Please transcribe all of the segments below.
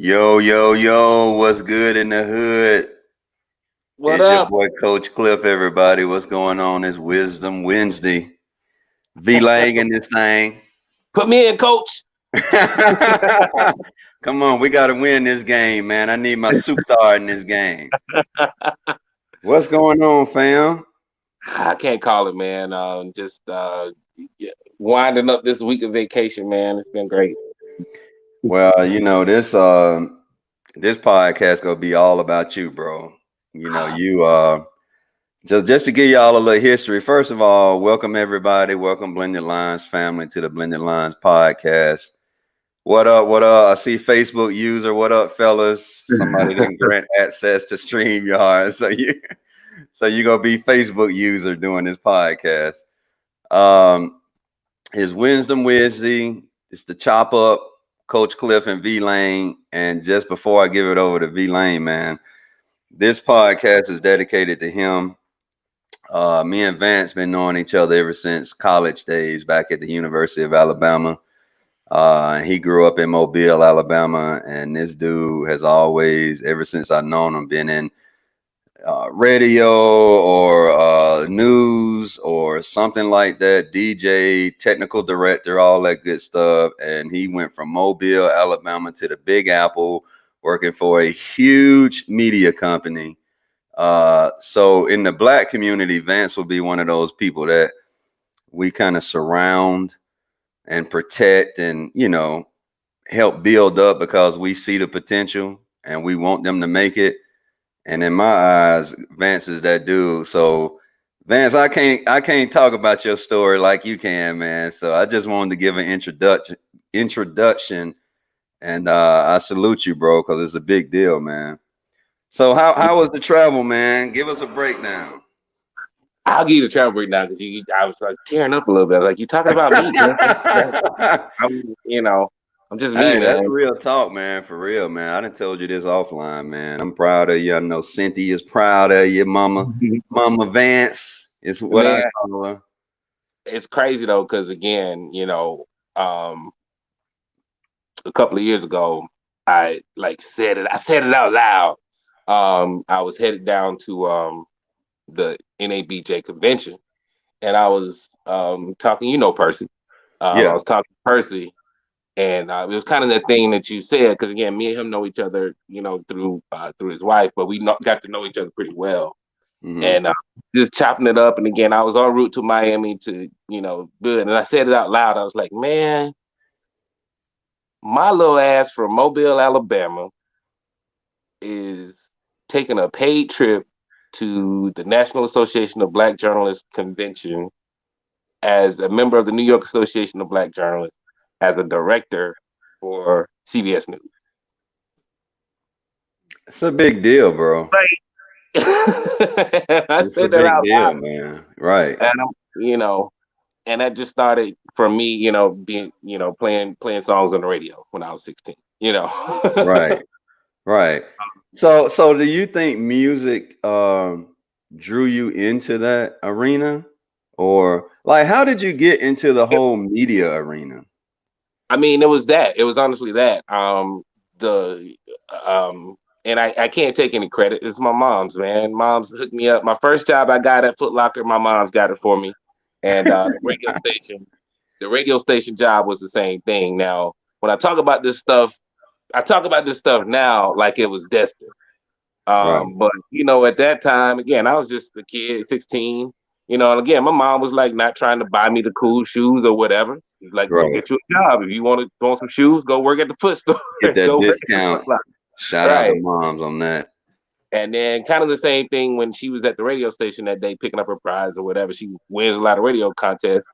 Yo, yo, yo, what's good in the hood? What It's your up? boy Coach Cliff, everybody. What's going on? It's Wisdom Wednesday. V Lang in this thing. Put me in, coach. Come on, we gotta win this game, man. I need my superstar in this game. What's going on, fam? I can't call it, man. Just yeah, winding up this week of vacation, man. It's been great. Well, this podcast gonna be all about you, bro. You just to give y'all a little history. First of all, welcome everybody. Welcome Blended Lines family to the Blended Lines podcast. What up? What up? I see Facebook user. What up, fellas? Somebody didn't grant access to StreamYard, so you gonna be Facebook user doing this podcast. Um, it's Wisdom Wednesday. It's the chop up, Coach Cliff and V Lane. And just before I give it over to V Lane, man, this podcast is dedicated to him. Me and Vance been knowing each other ever since college days back at the University of Alabama. He grew up in Mobile, Alabama, and this dude has always, ever since I've known him, been in radio or news or something like that. DJ, technical director, all that good stuff. And he went from Mobile, Alabama, to the Big Apple, working for a huge media company. So in the black community, Vance will be one of those people that we kind of surround and protect and, help build up because we see the potential and we want them to make it. And in my eyes, Vance is that dude. So Vance, I can't talk about your story like you can, man. So I just wanted to give an introduction and I salute you, bro, because it's a big deal, man. So how was the travel, man? Give us a breakdown. I'll give you the travel breakdown because I was like tearing up a little bit. Like you talking about me, man. I'm just me, Hey, that's man. real talk, man. For real, man. I done told you this offline, man. I'm proud of you. I know Cynthia's proud of you, Mama Vance is what I Man, call her. it's crazy though, because again, a couple of years ago, I said it out loud. I was headed down to the NABJ convention, and I was talking, Percy. I Yeah. was talking to Percy, and it was kind of that thing that you said, because again, me and him know each other, through his wife, but got to know each other pretty well, Hmm. and just chopping it up. And again, I was en route to Miami to, do it, and I said it out loud. I was like, man, my little ass from Mobile, Alabama, is taking a paid trip to the National Association of Black Journalists convention as a member of the New York Association of Black Journalists, as a director for CBS News. It's a big deal, bro. Right. I It's a said that big out deal, loud, man. Right. and and that just started from me, being, playing songs on the radio when I was 16. Right. Right. So do you think music drew you into that arena? Or like how did you get into the whole media arena? I mean, it was that. It was honestly that. The and I can't take any credit. It's my mom's, man. Mom's hooked me up. My first job I got at Foot Locker, my mom's got it for me. And the radio station job was the same thing. Now, when I talk about this stuff now like it was destined. Right. But at that time, again, I was just a kid, 16. And again, my mom was like not trying to buy me the cool shoes or whatever. She's like, go Right. get you a job. If you want some shoes, go work at the foot store. Get that Go work at the Foot discount. Locker. Shout out to Right. moms on that. And then kind of the same thing when she was at the radio station that day picking up her prize or whatever. She wins a lot of radio contests.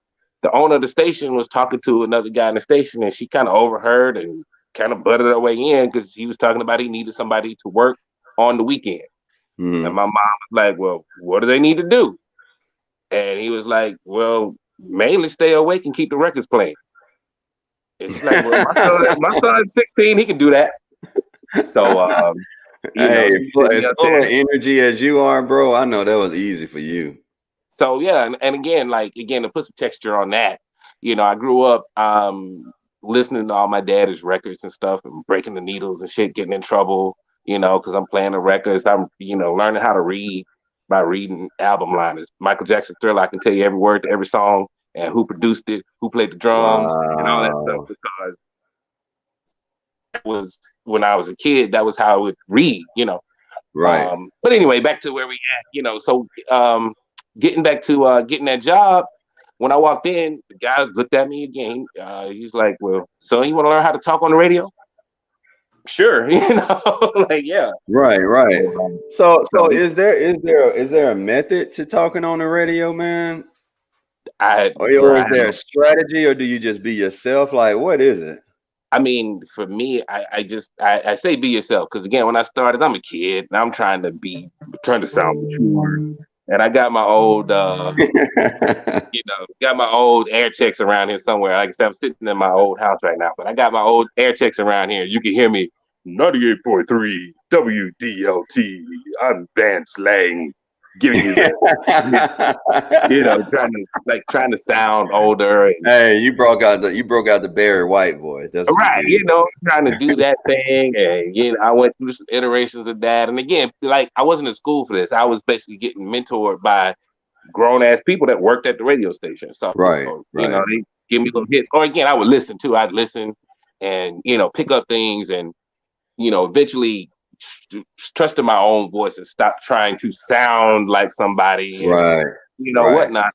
The owner of the station was talking to another guy in the station, and she kind of overheard and kind of butted her way in because he was talking about he needed somebody to work on the weekend. And Hmm. my mom was like, well, what do they need to do? And he was like, well, mainly stay awake and keep the records playing. And she's like, well, my son's 16, he can do that. So, Hey, she sent me as up full there. of energy as you are, bro, I know that was easy for you. So yeah, and again, to put some texture on that, I grew up. listening to all my daddy's records and stuff and breaking the needles and shit, getting in trouble, because I'm playing the records. I'm, learning how to read by reading album liners. Michael Jackson Thriller, I can tell you every word to every song and who produced it, who played the drums and all that stuff Wow. because that was when I was a kid, that was how I would read. Right. But anyway, back to where we at, so getting back to getting that job, when I walked in, the guy looked at me again. He's like, "Well, so you want to learn how to talk on the radio?" Sure, like yeah. Right, right. So, So so is there a method to talking on the radio, man? I, Or bro, is there a strategy, or do you just be yourself? Like, what is it? I mean, for me, I say be yourself because again, when I started, I'm a kid and I'm trying to sound mature, and I got my old got my old air checks around here somewhere. Like I said, I'm sitting in my old house right now, but I got my old air checks around here. You can hear me 98.3 WDLT. I'm Van Slang, giving you trying to sound older and Hey, you broke out the Barry White voice. That's what you right, did. trying to do that thing. And I went through some iterations of that. And again, like I wasn't in school for this. I was basically getting mentored by grown ass people that worked at the radio station. So, Right, right, they give me little hits. Or again, I would listen too. I'd listen and, pick up things and, eventually trusted my own voice and stop trying to sound like somebody and, right, right, whatnot.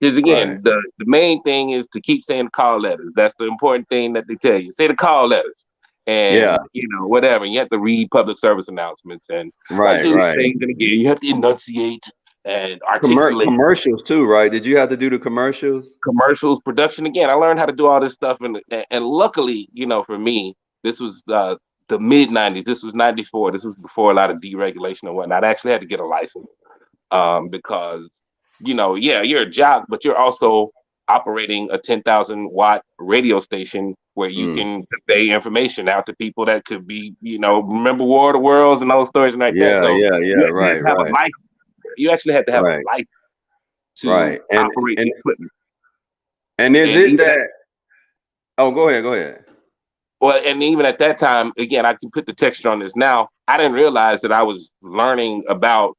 Because right. again, the main thing is to keep saying the call letters. That's the important thing that they tell you. Say the call letters Yeah, and whatever. You have to read public service announcements and like right, do these right. things. And again, you have to enunciate and articulate Commercials too, right? Did you have to do the commercials? commercials, production. Again, I learned how to do all this stuff, and luckily, for me, this was the mid '90s. This was '94. This was before a lot of deregulation and whatnot. I actually had to get a license because yeah, you're a jock, but you're also operating a 10,000-watt radio station where you Mm. can convey information out to people that could be, remember War of the Worlds and those stories like that. Yeah, So yeah, yeah. you actually had Right, to have a right, license. You actually had to have a right, license to right. And operate and the equipment. and is And it even at that? Oh, go ahead, go ahead. well, and even at that time, again, I can put the texture on this now. I didn't realize that I was learning about,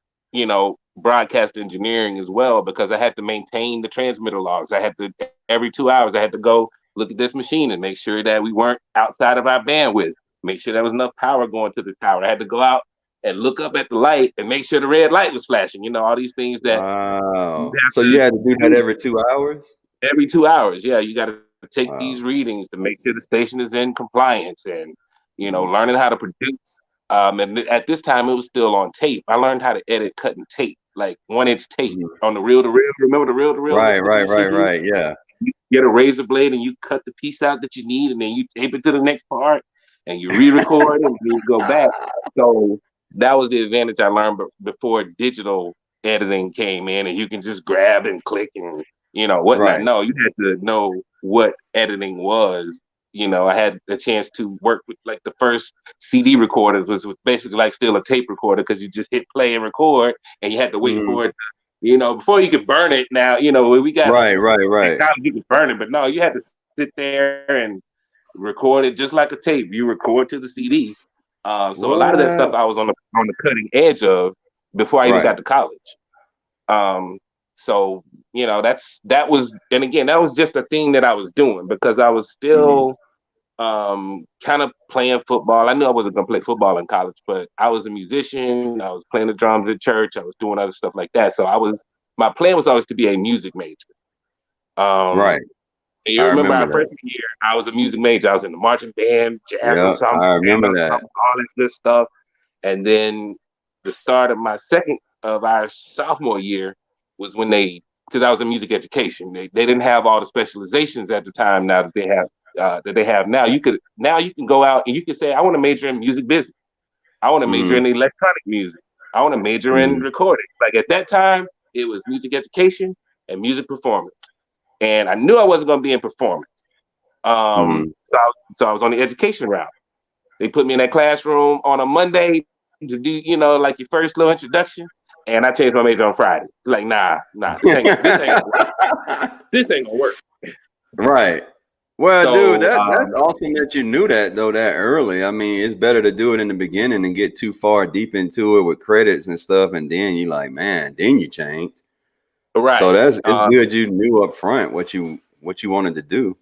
broadcast engineering as well because I had to maintain the transmitter logs. I had to every 2 hours I had to go look at this machine and make sure that we weren't outside of our bandwidth. Make sure there was enough power going to the tower. I had to go out and look up at the light and make sure the red light was flashing. All these things that you Wow. have So you to had to do that do every 2 hours? every 2 hours. Yeah, you got to take these Wow. readings to make sure the station is in compliance and, Mm, learning how to produce. And at this time, it was still on tape. I learned how to edit cutting tape, like 1 inch tape mhm. on the reel to reel. Remember the reel to reel Right, with the right, right, machine? right. Yeah. You get a razor blade and you cut the piece out that you need, and then you tape it to the next part, and you re-record it, and then you go back. So that was the advantage I learned before digital editing came in, and you can just grab and click and whatnot. Right. No, you had to know what editing was. I had a chance to work with like the first CD recorders was basically like still a tape recorder because you just hit play and record, and you had to wait Mhm. for it. Before you could burn it. Now we got Right, right, right. technology you could burn it, but no, you had to sit there and record it just like a tape. You record to the CD. So a lot of that stuff What? I was on the cutting edge of before I even Right. got to college. So that was, and again, that was just a thing that I was doing because I was Mhm. still kind of playing football. I knew I wasn't gonna play football in college, but I was a musician. I was playing the drums at church. I was doing other stuff like that. So my plan was always to be a music major. Right. Um, and you I remember remember our that. freshman year, I was a music major. I was in the marching band, jazz Yeah, ensemble, I band remember that. ensemble, all that good stuff. And then the start of my second of our sophomore year was when because I was in music education, they didn't have all the specializations at the time now that they have now. You can go out and you can say, I want to major in music business. I want to major Mhm, in electronic music. I want to major in mhm, recording. Like at that time, it was music education and music performance. And I knew I wasn't going to be in performance. mhm. So I was on the education route. They put me in that classroom on a Monday to do, like your first little introduction. And I changed my major on Friday. Like, nah, this ain't gonna work. This ain't gonna work. Right. Well, dude, So that's awesome that you knew that though that early. I mean, it's better to do it in the beginning and get too far deep into it with credits and stuff, and then you like, man, then you change. So right. it's good you knew up front what you wanted to do.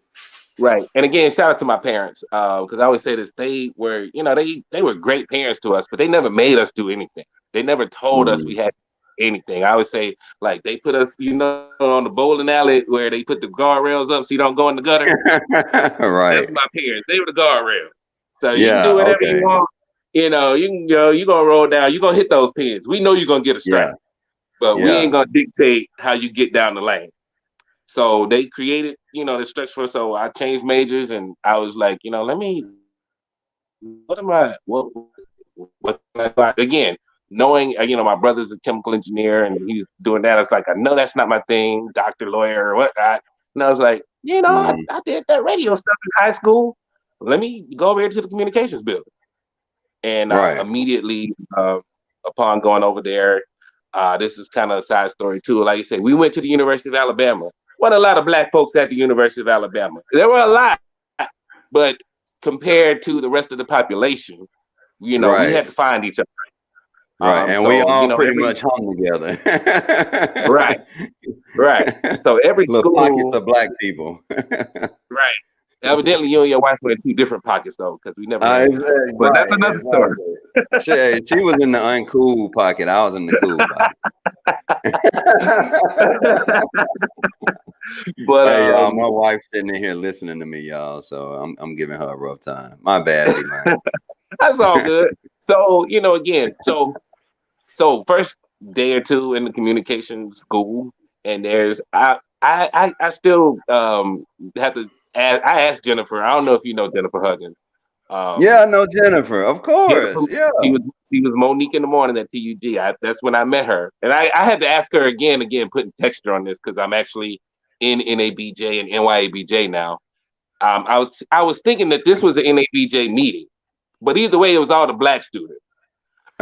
Right. And again, shout out to my parents, because I always say this: they were, they were great parents to us, but they never made us do anything. They never told us we Mm. had anything. I always say, like, they put us, on the bowling alley where they put the guardrails up so you don't go in the gutter. That's Right. my parents. They were the guardrails. So you can Yeah. do whatever you Okay. want. You can go, you're gonna roll down, you're gonna hit those pins. We know you're gonna get a strike, Yeah. but we ain't Yeah. gonna dictate how you get down the lane. So they created, the structure. So I changed majors, and I was like, let me, what am I, what can I do? Again, knowing, my brother's a chemical engineer and he's doing that. I was like, I know that's not my thing, doctor, lawyer, or whatnot. And I was like, Mm. I did that radio stuff in high school. Let me go over here to the communications building. And Right. immediately, upon going over there, this is kind of a side story too. Like you said, we went to the University of Alabama. What a lot of black folks at the University of Alabama. There were a lot, but compared to the rest of the population, we had Right. to find each other. Right. And we So all pretty every much hung together. right, right. So every Little pockets school, of black people. right. Evidently, you and your wife were in two different pockets though, because we never ran into each other. Exactly, But that's right, another story. exactly. She was in the uncool pocket. I was in the cool pocket. But Hey y'all, my wife's sitting in here listening to me, y'all. So I'm giving her a rough time. My bad, Beeline. that's all good. So again, so first day or two in the communication school, and there's I still have to ask, I asked Jennifer. I don't know if you know Jennifer Huggins. Yeah, Um, I know Jennifer. Of Jennifer, course. Yeah. she was Monique in the morning at TUG. That's when I met her, and I had to ask her again, putting texture on this because I'm actually in NABJ and NYABJ now. I was thinking that this was an NABJ meeting, but either way, it was all the black students.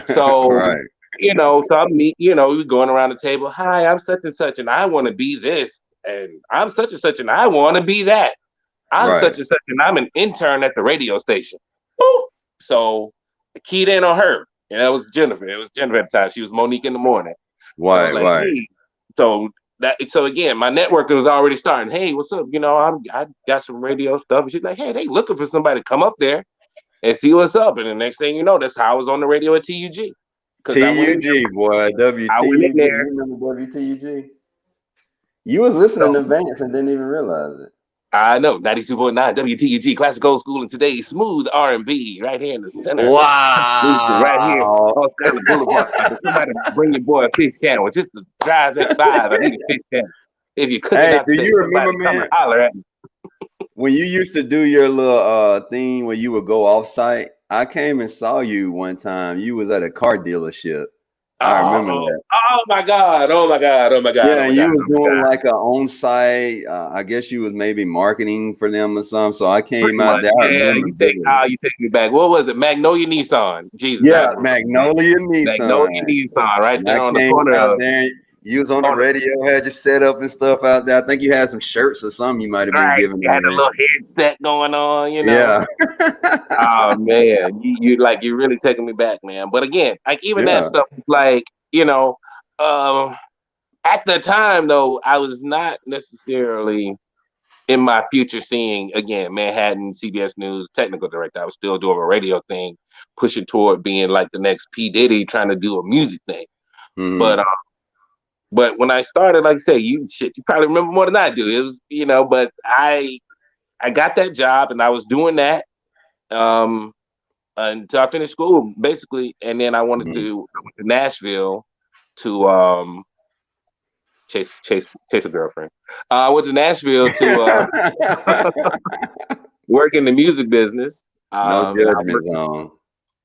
So, Right. so I'm meet, we're going around the table. Hi, I'm such and such, and I want to be this, and I'm such and such, and I want to be that. I'm Right. such and such, and I'm an intern at the radio station. Boop. So I keyed in on her, and that was Jennifer. It was Jennifer at the time. She was Monique in the morning. So I was Right. like, Right. hey, so again, my network was already starting. Hey, what's up? I got some radio stuff. And she's like, hey, they looking for somebody to come up there and see what's up. And the next thing you know, that's how I was on the radio at TUG. Because I went in there. TUG, boy. I went in WTUG. there. You remember WTUG? You was listening So to Vance and didn't even realize it. I know 92.9 WTUG, classic old school, and today's smooth R&B right here in the center. Right here Wow. on Skyler Boulevard. Somebody bring your boy a fish sandwich. Just to drive at 5. I need a fish sandwich. If you're cooking Hey, out do today, you remember, somebody come and man, holler at me. when you used to do your little thing where you would go off site? I came and saw you one time. You was at a car dealership. I remember Oh, that. oh my God. Oh my God. Oh my God. Yeah, Oh my and God. you was Oh my doing God. like a on-site. I guess you was maybe marketing for them or something. So I came Pretty out much. there. I Yeah, remember vividly. you take me back. What was it? Magnolia Nissan. Jesus, I Yeah, remember. Magnolia Magnolia Nissan. Nissan right And there I on the came corner out of there. You was on the on the radio, had your setup and stuff out there. I think you had some shirts or something you might have been right. giving You had a away. little headset going on. Yeah. Oh man, you're really taking me back, man. But again, like even that Yeah. stuff, like you know, um, at the time though, I was not necessarily in my future seeing again Manhattan CBS News technical director. I was still doing a radio thing, pushing toward being like the next P Diddy, trying to do a music thing. But Hmm. but when I started, like I say, you probably remember more than I do. It was but I got that job and I was doing that. Um, until I finished school, basically, and then Hmm. I went to Nashville to chase a girlfriend. I went to Nashville to work in the music business, No and judgment zone.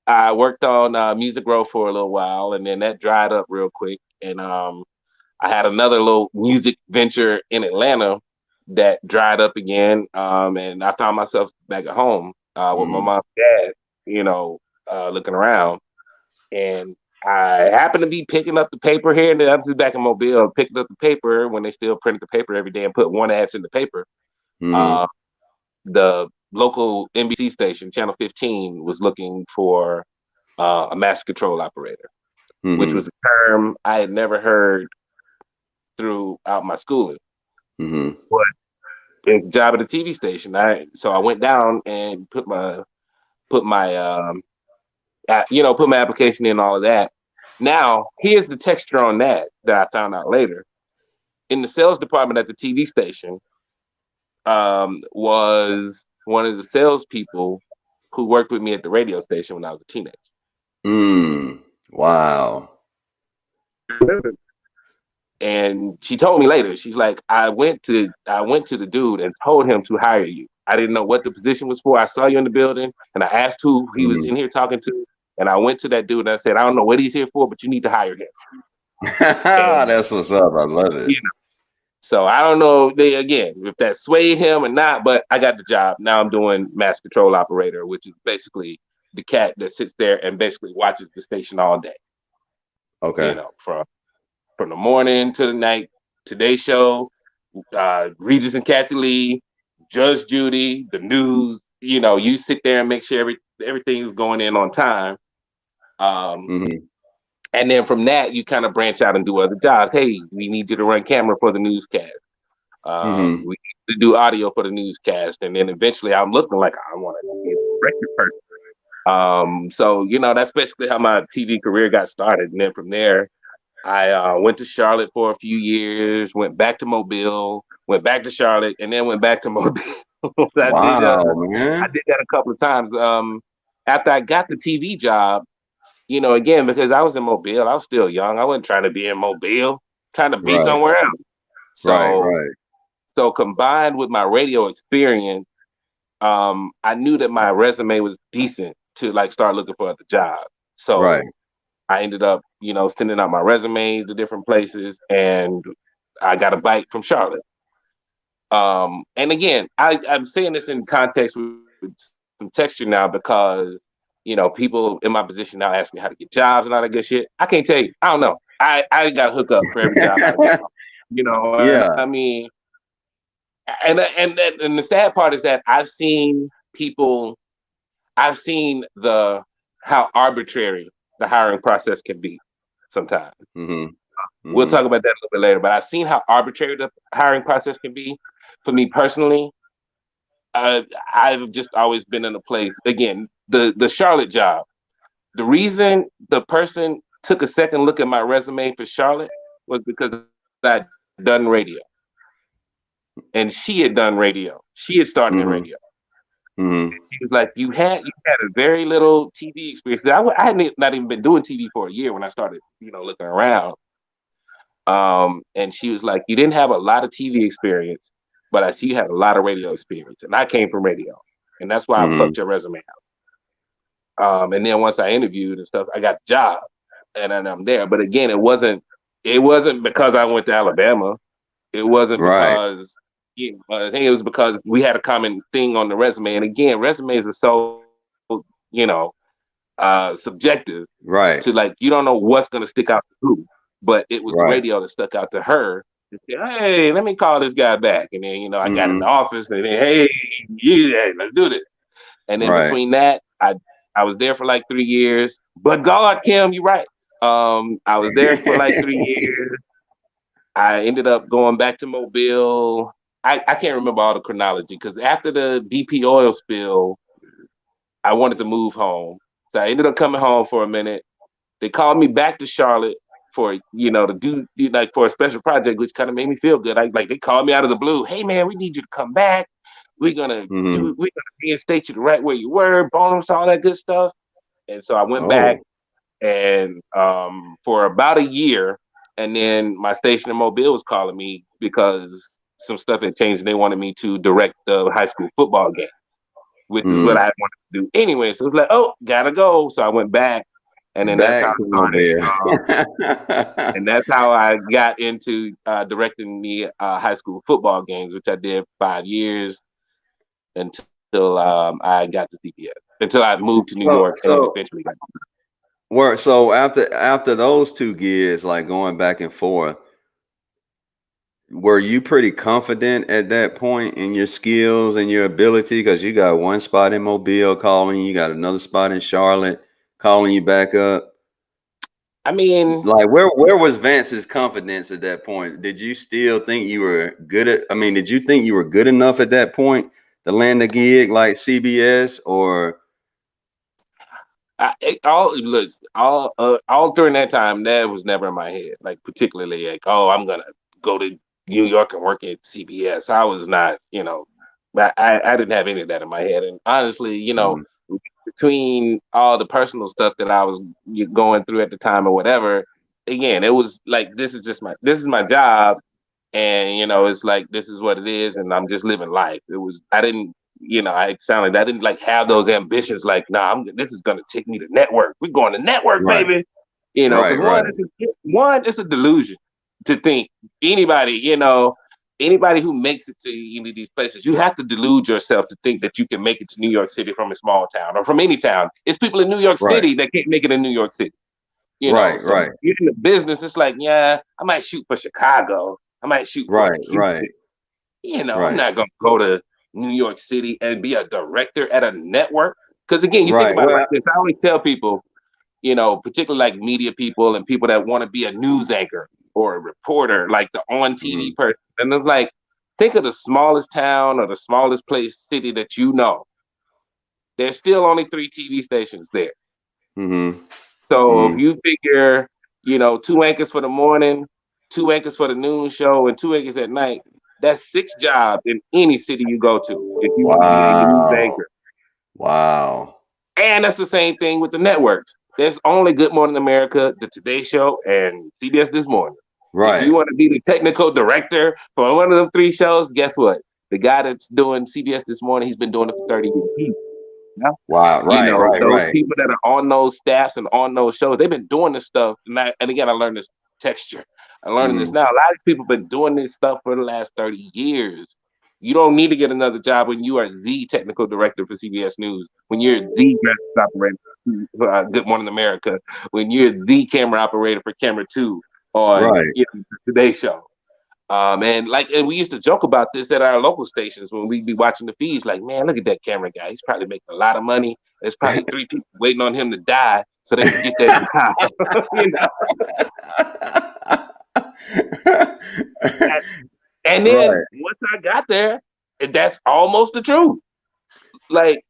I worked on Music Row for a little while, and then that dried up real quick, and I had another little music venture in Atlanta that dried up again, and I found myself back at home with my Hmm. mom and dad, looking around. And I happened to be picking up the paper here, and then I'm just back in Mobile, picking up the paper when they still printed the paper every day and put one ads in the paper. Uh, Hmm. the local NBC station, Channel 15, was looking for a master control operator, which Mm-hmm. was a term I had never heard throughout my schooling. Mm-hmm. But it's a job at a TV station. So I went down and put my put my application in, all of that. Now, here's the texture on that I found out later. In the sales department at the TV station, was one of the salespeople who worked with me at the radio station when I was a teenager. Mm. Wow. And she told me later, she's like, I went to the dude and told him to hire you. I didn't know what the position was for. I saw you in the building and I asked who he was Mm-hmm. in here talking to. And I went to that dude and I said, I don't know what he's here for, but you need to hire him. And That's what's up. I love it. you know, so I don't know again if that swayed him or not, but I got the job. Now I'm doing mass control operator, which is basically the cat that sits there and basically watches the station all day. Okay. From the morning to the night. Today Show, Regis and Kathy Lee, Judge Judy, the news. You sit there and make sure everything is going in on time. Um, Mm-hmm. and then from that, you kind of branch out and do other jobs. Hey, we need you to run camera for the newscast. Mm-hmm. We need to do audio for the newscast. And then eventually, I'm looking like I want to be a director person. So that's basically how my TV career got started. And then from there, I went to Charlotte for a few years, went back to Mobile, went back to Charlotte, and then went back to Mobile. I did uh, Wow, I man. did that a couple of times. After I got the TV job, again because I was in Mobile, I was still young. I wasn't trying to be in Mobile, trying to be Right. somewhere else. Right. So Right. so combined with my radio experience, I knew that my resume was decent to like start looking for other jobs. Right. So I ended up, sending out my resume to different places, and I got a bite from Charlotte. And again, I'm saying this in context with some texture now because, people in my position now ask me how to get jobs and all that good shit. I can't tell you. I don't know. I got to hook up for every job how to get one. I Yeah. mean, and the sad part is that I've seen the how arbitrary the hiring process can be sometimes. Mm-hmm. We'll Mm-hmm. talk about that a little bit later, but I've seen how arbitrary the hiring process can be. For me personally, I've just always been in a place. Again, the Charlotte job. The reason the person took a second look at my resume for Charlotte was because I'd done radio, and she had done radio. She had started in radio. Mm-hmm. Mm-hmm. She was like, "You had a very little TV experience." I hadn't not even been doing TV for a year when I started, looking around. And she was like, "You didn't have a lot of TV experience, but I see you had a lot of radio experience, and I came from radio, and that's why I Mm-hmm. plucked your resume out." And then once I interviewed and stuff, I got the job, and then I'm there. But again, it wasn't because I went to Alabama. It wasn't Right. because I think it was because we had a common thing on the resume. And again, resumes are so subjective to like Right. you don't know what's gonna stick out to who. But it was the Right. radio that stuck out to her. To say, hey, let me call this guy back. And then I got in the Mm-hmm. office and then hey, yeah, let's do this. And then Right. between that, I was there for like 3 years. But God, Kim, you're right. I was there for like 3 years. I ended up going back to Mobile. I can't remember all the chronology because after the BP oil spill, I wanted to move home. So I ended up coming home for a minute. They called me back to Charlotte for to do like for a special project, which kind of made me feel good. They called me out of the blue. Hey man, we need you to come back. Mm-hmm. We're gonna reinstate you to right where you were, bonus, all that good stuff. And so I went back Oh. and for about a year, and then my station in Mobile was calling me because some stuff had changed and they wanted me to direct the high school football game, which is what Mm-hmm. I wanted to do anyway. So it was like, oh, gotta go. So I went back, and then that's how Back I to started. Mobile. And that's how I got into directing the high school football games, which I did 5 years until I got the CPS, until I moved to New York, so and then so eventually got. work so after those two gigs, like going back and forth, were you pretty confident at that point in your skills and your ability? Because you got one spot in Mobile calling, you got another spot in Charlotte calling you back up. I mean, Like where was Vance's confidence at that point? Did you still think you were good at? I mean, did you think you were good enough at that point to land a gig like CBS or? all during that time, that was never in my head. Like particularly like, oh, I'm gonna go to New York and work at CBS. I was not, I didn't have any of that in my head. And honestly, Mhm. between all the personal stuff that I was going through at the time or whatever, again, it was like this is my job, and it's like this is what it is, and I'm just living life. I didn't, I sounded I didn't like have those ambitions like, nah, this is gonna take me to network. We're going to network, Right, baby. right, Because right. it's a delusion to think anybody, anybody who makes it to any of these places, you have to delude yourself to think that you can make it to New York City from a small town or from any town. It's people in New York Right, City that can't make it in New York City. right, So right, you're in the business, it's like, yeah, I might shoot for Chicago. I might shoot for right, Houston. right, I'm right, not gonna go to New York City and be a director at a network. Because again, you think right. about it like Well, this. I always tell people, particularly like media people and people that want to be a news anchor or a reporter, like the on TV mhm, person. And it's like, think of the smallest town or the smallest place, city that you know. There's still only 3 TV stations there. mhm, So if mhm. you figure, 2 anchors for the morning, 2 anchors for the noon show, and 2 anchors at night, that's 6 jobs in any city you go to if you want to be a news Wow, anchor. wow. And that's the same thing with the networks. There's only Good Morning America, the Today Show, and CBS This Morning. If Right. you want to be the technical director for one of them 3 shows, guess what? The guy that's doing CBS This Morning, he's been doing it for 30 years. Yeah. Wow. Right. Right. Those Right. people that are on those staffs and on those shows, they've been doing this stuff. And again, I learned this texture. I'm learning this Mhm. now. A lot of people have been doing this stuff for the last 30 years. You don't need to get another job when you are the technical director for CBS News, when you're the graphics operator for Good Morning America, when you're the camera operator for Camera 2 on Right. the Today Show. And we used to joke about this at our local stations when we'd be watching the feeds. Like, man, look at that camera guy. He's probably making a lot of money. There's probably 3 people waiting on him to die so they can get that job. And then Right. once I got there, that's almost the truth. Like,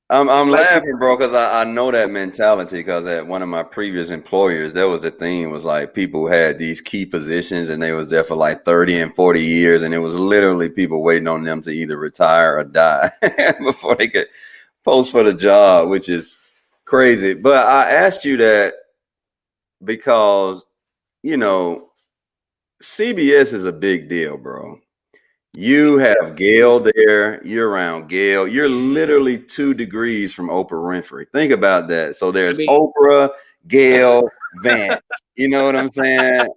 I'm like laughing, bro, because I know that mentality. Because at one of my previous employers, there was a thing was like people who had these key positions and they was there for like 30 and 40 years, and it was literally people waiting on them to either retire or die before they could post for the job, which is crazy. But I asked you that because you know CBS is a big deal, bro. You have Gail there. You're around Gail. You're literally 2 degrees from Oprah Winfrey. Think about that. So I there's mean, Oprah, Gail, Vance. You know what I'm saying?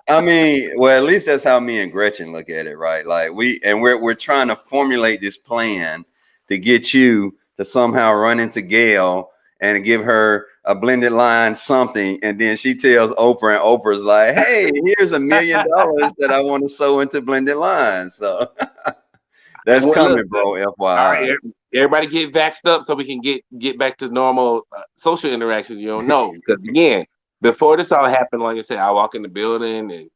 I mean, well, at least that's how me and Gretchen look at it, right? Like we're trying to formulate this plan to get you to somehow run into Gail and give her a blended line something, and then she tells Oprah, and Oprah's like, "Hey, here's $1 million that I want to sow into blended lines." So that's well, look, coming, bro. all right, FYI. everybody get vaxxed up so we can get back to normal social interactions. You don't know because again, before this all happened, like I said, I walk in the building and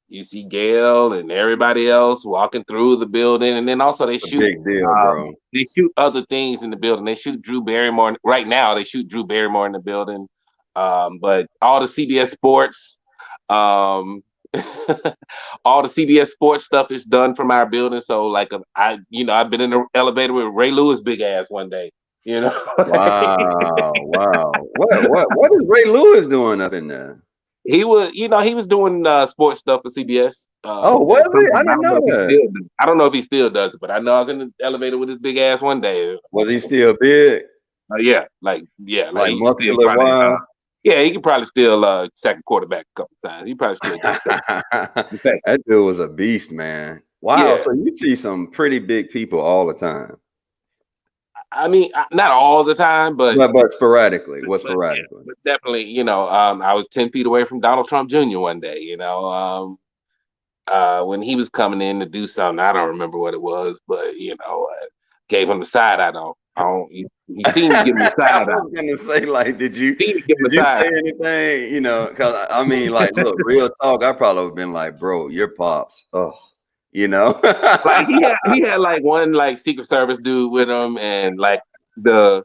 you see Gail and everybody else walking through the building, and then also It's a big deal, bro. they shoot other things in the building. They shoot Drew Barrymore right now. They shoot Drew Barrymore in the building, but all the CBS Sports. Um, all the CBS sports stuff is done from our building. So like I've been in the elevator with Ray Lewis big ass one day. You know, Wow, wow. What is Ray Lewis doing up in there? he was doing sports stuff for CBS Oh, was at some he? I point. didn't know that. I don't know if he still does it, but I know I was in the elevator with his big ass one day. Was he still big? Like Like he still muscular probably wise? he could probably still sack a quarterback a couple times. He probably still gets that. In fact, That dude was a beast, man. Wow. yeah. So you see some pretty big people all the time, I mean, not all the time, but but sporadically. What yeah, sporadically? but definitely, I was 10 feet away from Donald Trump Jr. one day. when he was coming in to do something. I don't remember what it was, but gave him the side. I don't. He seemed to give him the I side eye. was gonna say, like, did you Seemed to give him did the you side say eye. anything? Because I mean, like, look, real talk. I probably would have been like, bro, your pops. Oh, you know. Like he had like one like Secret Service dude with him, and like the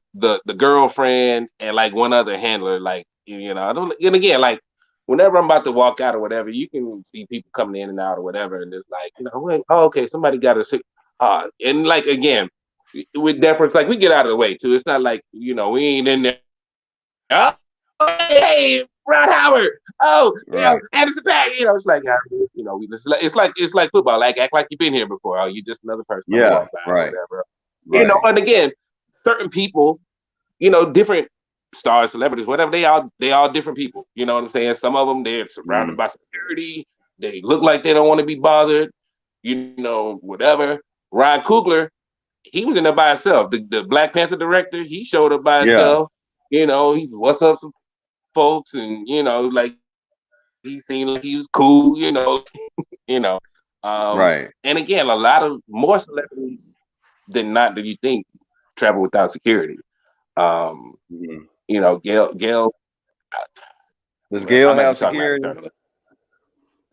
girlfriend and like one other handler. Like I don't. And again, like whenever I'm about to walk out or whatever, you can see people coming in and out or whatever, and it's like wait, oh, okay, somebody got a sick. And like again, with deference, like we get out of the way too. It's not like we ain't in there. Oh, hey, Ron Howard. Oh, Right. Anderson Paak. It's like it's like football. Like act like you've been here before. Oh, you just another person on the Yeah. walk by or Right. whatever. Right. And again, certain people, different stars, celebrities, whatever. They all different people. You know what I'm saying? Some of them they're surrounded Mm. by security. They look like they don't want to be bothered. Whatever. Ryan Coogler, he was in there by himself. The Black Panther director, he showed up by Yeah. himself. He what's up some folks, and like he seemed like he was cool. You know. Right. And again, a lot of more celebrities than not do you think travel without security. Um, Mhm. Gail. Does Well, I Gail might be have talking out of security? turn.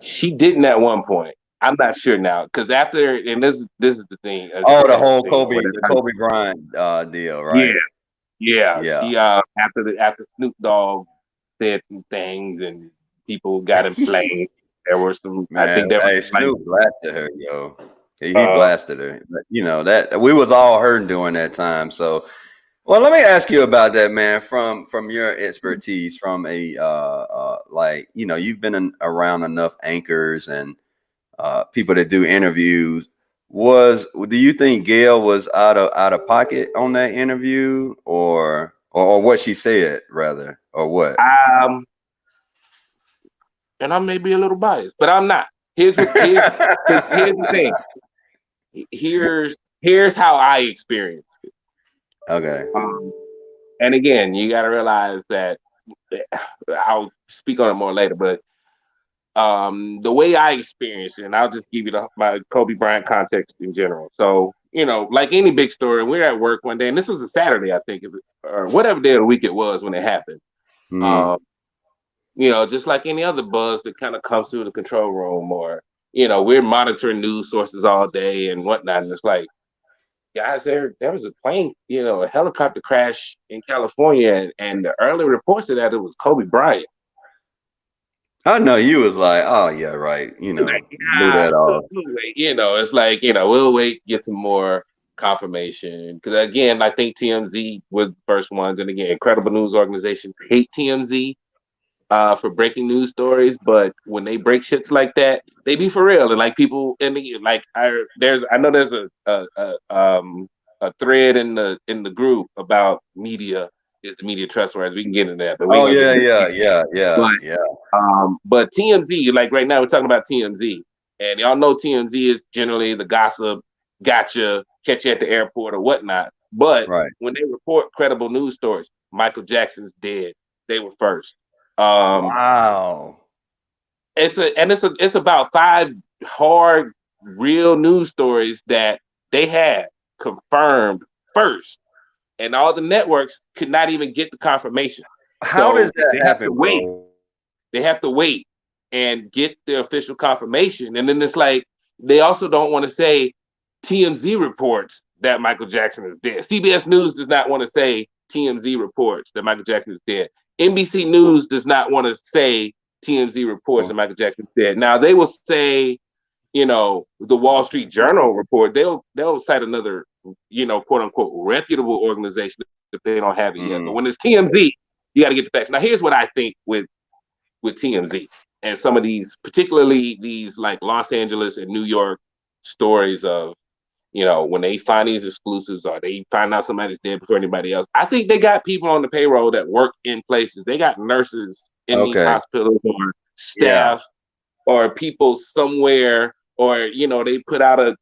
She didn't at one point. I'm not sure now because after, and this is the thing. As I Oh, the said, whole when The Kobe Bryant deal, yeah, right? yeah, Yeah. she after Snoop Dogg said some things and people got inflamed. There were some. I Man, think there was hey, like Snoop blasted her, yo. He uh blasted her. But, that we was all hurting during that time. So, well, let me ask you about that, man. From your expertise, from a like, you've been around enough anchors and people that do interviews. Do you think Gail was out of pocket on that interview, or what she said rather, or what? um, and I may be a little biased, but I'm not. Here's the thing. Here's how I experienced it. Okay. Um, and again, you got to realize that I'll speak on it more later, but the way I experienced it, and I'll just give you my Kobe Bryant context in general. So, like any big story, we're at work one day, and this was a Saturday, I think, or whatever day of the week it was when it happened. Mm, Um, just like any other buzz that kind of comes through the control room, or we're monitoring news sources all day and whatnot, and it's like, guys, there was a plane, a helicopter crash in California, and the early reports of that it was Kobe Bryant. I know you was like, oh yeah, right. Like, Blew that off. we'll wait. It's like, we'll wait, get some more confirmation. Because again, I think TMZ was the first ones. And again, incredible news organizations hate TMZ for breaking news stories. But when they break shits like that, they be for real. And like people, and like I know there's a thread in the group about media. Is the media trustworthy? We can get into that, but we ain't Oh gonna get yeah, into yeah, it. yeah, yeah, But yeah. TMZ, like right now, we're talking about TMZ, and y'all know TMZ is generally the gossip, gotcha, catch you at the airport or whatnot. But Right. when they report credible news stories, Michael Jackson's dead. They were first. Um, Wow. it's about five hard, real news stories that they had confirmed first, and all the networks could not even get the confirmation. How does So that they have to happen, wait. bro? They have to wait and get the official confirmation. And then it's like they also don't want to say TMZ reports that Michael Jackson is dead. CBS News does not want to say TMZ reports that Michael Jackson is dead. NBC News does not want to say TMZ reports that Michael Jackson is dead. Now they will say, the Wall Street Journal report. They'll cite another, quote unquote reputable organization if they don't have it yet. But when Mm, it's TMZ, you got to get the facts. Now here's what I think with TMZ and some of these, particularly these like Los Angeles and New York stories of, when they find these exclusives or they find out somebody's dead before anybody else. I think they got people on the payroll that work in places. They got nurses in these okay. hospitals or Yeah. staff or people somewhere, or they put out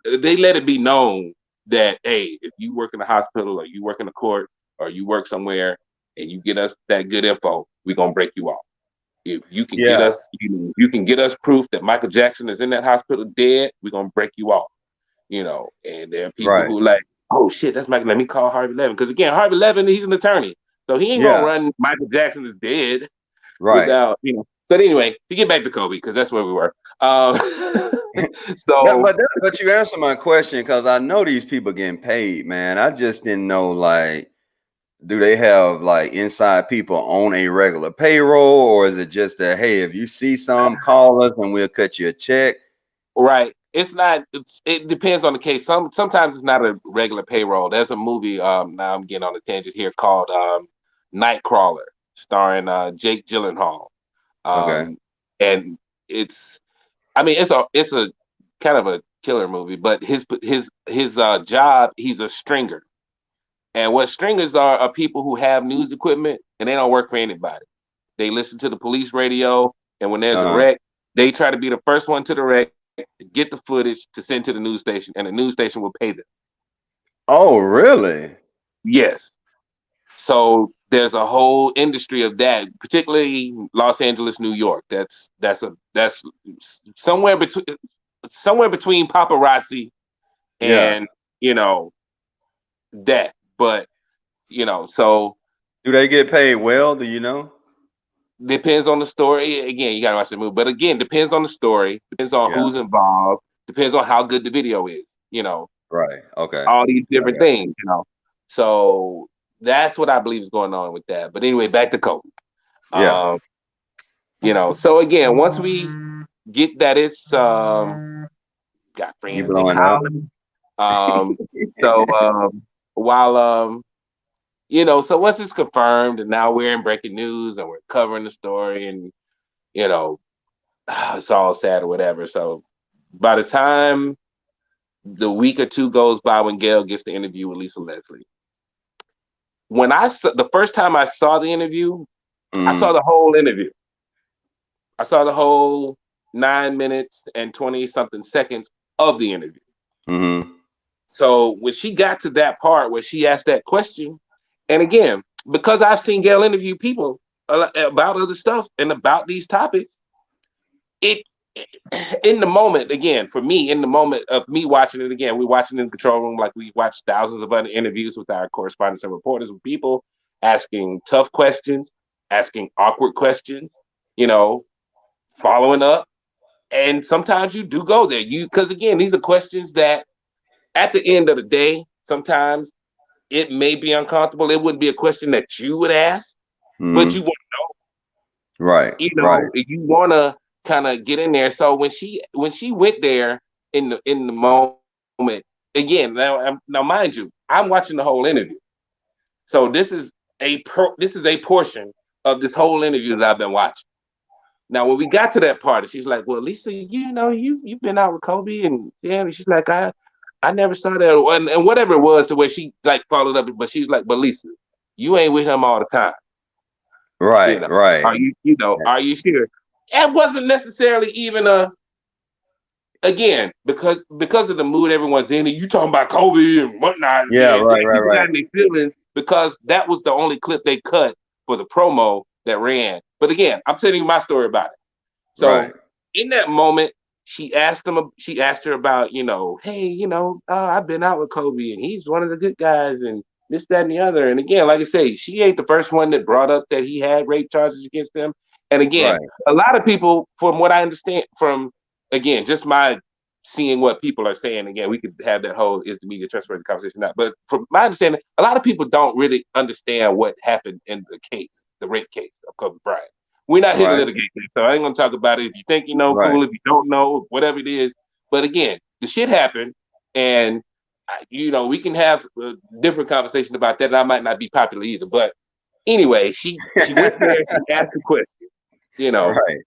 they let it be known that, hey, if you work in the hospital or you work in the court or you work somewhere and you get us that good info, we're gonna break you off. If you can get Yeah, us, you can get us proof that Michael Jackson is in that hospital dead, we're gonna break you off. And there are people right. who like, oh shit, that's Michael. Let me call Harvey Levin. Because again, Harvey Levin, he's an attorney. So he ain't gonna Yeah, run Michael Jackson is dead right. without. But anyway, to get back to Kobe, because that's where we were. But So but you answered my question because I know these people getting paid, man. I just didn't know, like, do they have like inside people on a regular payroll, or is it just that, hey, if you see some, call us and we'll cut you a check? right. It's not. It depends on the case. Sometimes it's not a regular payroll. There's a movie. Now I'm getting on a tangent here called Nightcrawler, starring Jake Gyllenhaal. Okay. Um, and it's. I mean, it's a kind of a killer movie. But his job. He's a stringer. And what stringers are people who have news equipment and they don't work for anybody. They listen to the police radio, and when there's a Uh-huh. wreck, they try to be the first one to the wreck to get the footage to send to the news station, and the news station will pay them. Oh, really? Yes. So there's a whole industry of that, particularly Los Angeles, New York. That's somewhere between paparazzi Yeah. and you know that. But so Do they get paid well? Do you know? depends on the story. Again, you gotta watch the movie. But again, depends on the story, depends on Yeah. who's involved, depends on how good the video is, Right. Okay. all these I different got things. So that's what I believe is going on with that. But anyway, back to Kobe. you. Yeah. Um, so again, once we get that it's got You friends, they blowing up? calling. Um, so while so once it's confirmed and now we're in breaking news and we're covering the story and you know it's all sad or whatever. So by the time the week or two goes by when Gail gets the interview with Lisa Leslie, when the first time I saw the interview, I saw Mm-hmm. the whole interview. I saw the whole 9 minutes and 20 something seconds of the interview. Mm-hmm. So when she got to that part where she asked that question, and again, because I've seen Gail interview people about other stuff and about these topics, it in the moment again for me in the moment of me watching it again, we're watching in the control room like we watched thousands of other interviews with our correspondents and reporters with people asking tough questions, asking awkward questions, you know, following up. And sometimes you do go there. Because again, these are questions that at the end of the day, sometimes it may be uncomfortable. It wouldn't be a question that you would ask, but Mm-hmm. you Right. Right. you want to kind of get in there. So when she went there in the moment, again, now mind you, I'm watching the whole interview. So this is a portion of this whole interview that I've been watching. Now, when we got to that part, she's like, "Well, Lisa, you've been out with Kobe, and yeah." And she's like, "I never saw that," and whatever it was, to where she like followed up, but she's like, "But Lisa, you ain't with him all the time, you Right. know? Right. Are you sure?" It wasn't necessarily even a again because of the mood everyone's in. And you talking about Kobe and whatnot, Yeah. and Right. Right. people got Right. in their feelings because that was the only clip they cut for the promo that ran. But again, I'm telling you my story about it. Right. So in that moment, she asked her about, hey, I've been out with Kobe and he's one of the good guys and this, that, and the other. And again, like I say, she ain't the first one that brought up that he had rape charges against him. And again, Right. a lot of people, from what I understand from again, just my seeing what people are saying, again, we could have that whole is the media trustworthy conversation now. But from my understanding, a lot of people don't really understand what happened in the case, the rape case of Kobe Bryant. We're not here to Right. litigate this, so I ain't gonna talk about it. If you think you know, Right. cool. If you don't know, whatever it is. But again, the shit happened, and we can have a different conversation about that. And I might not be popular either, but anyway, she went there, she asked the question, you know, Right.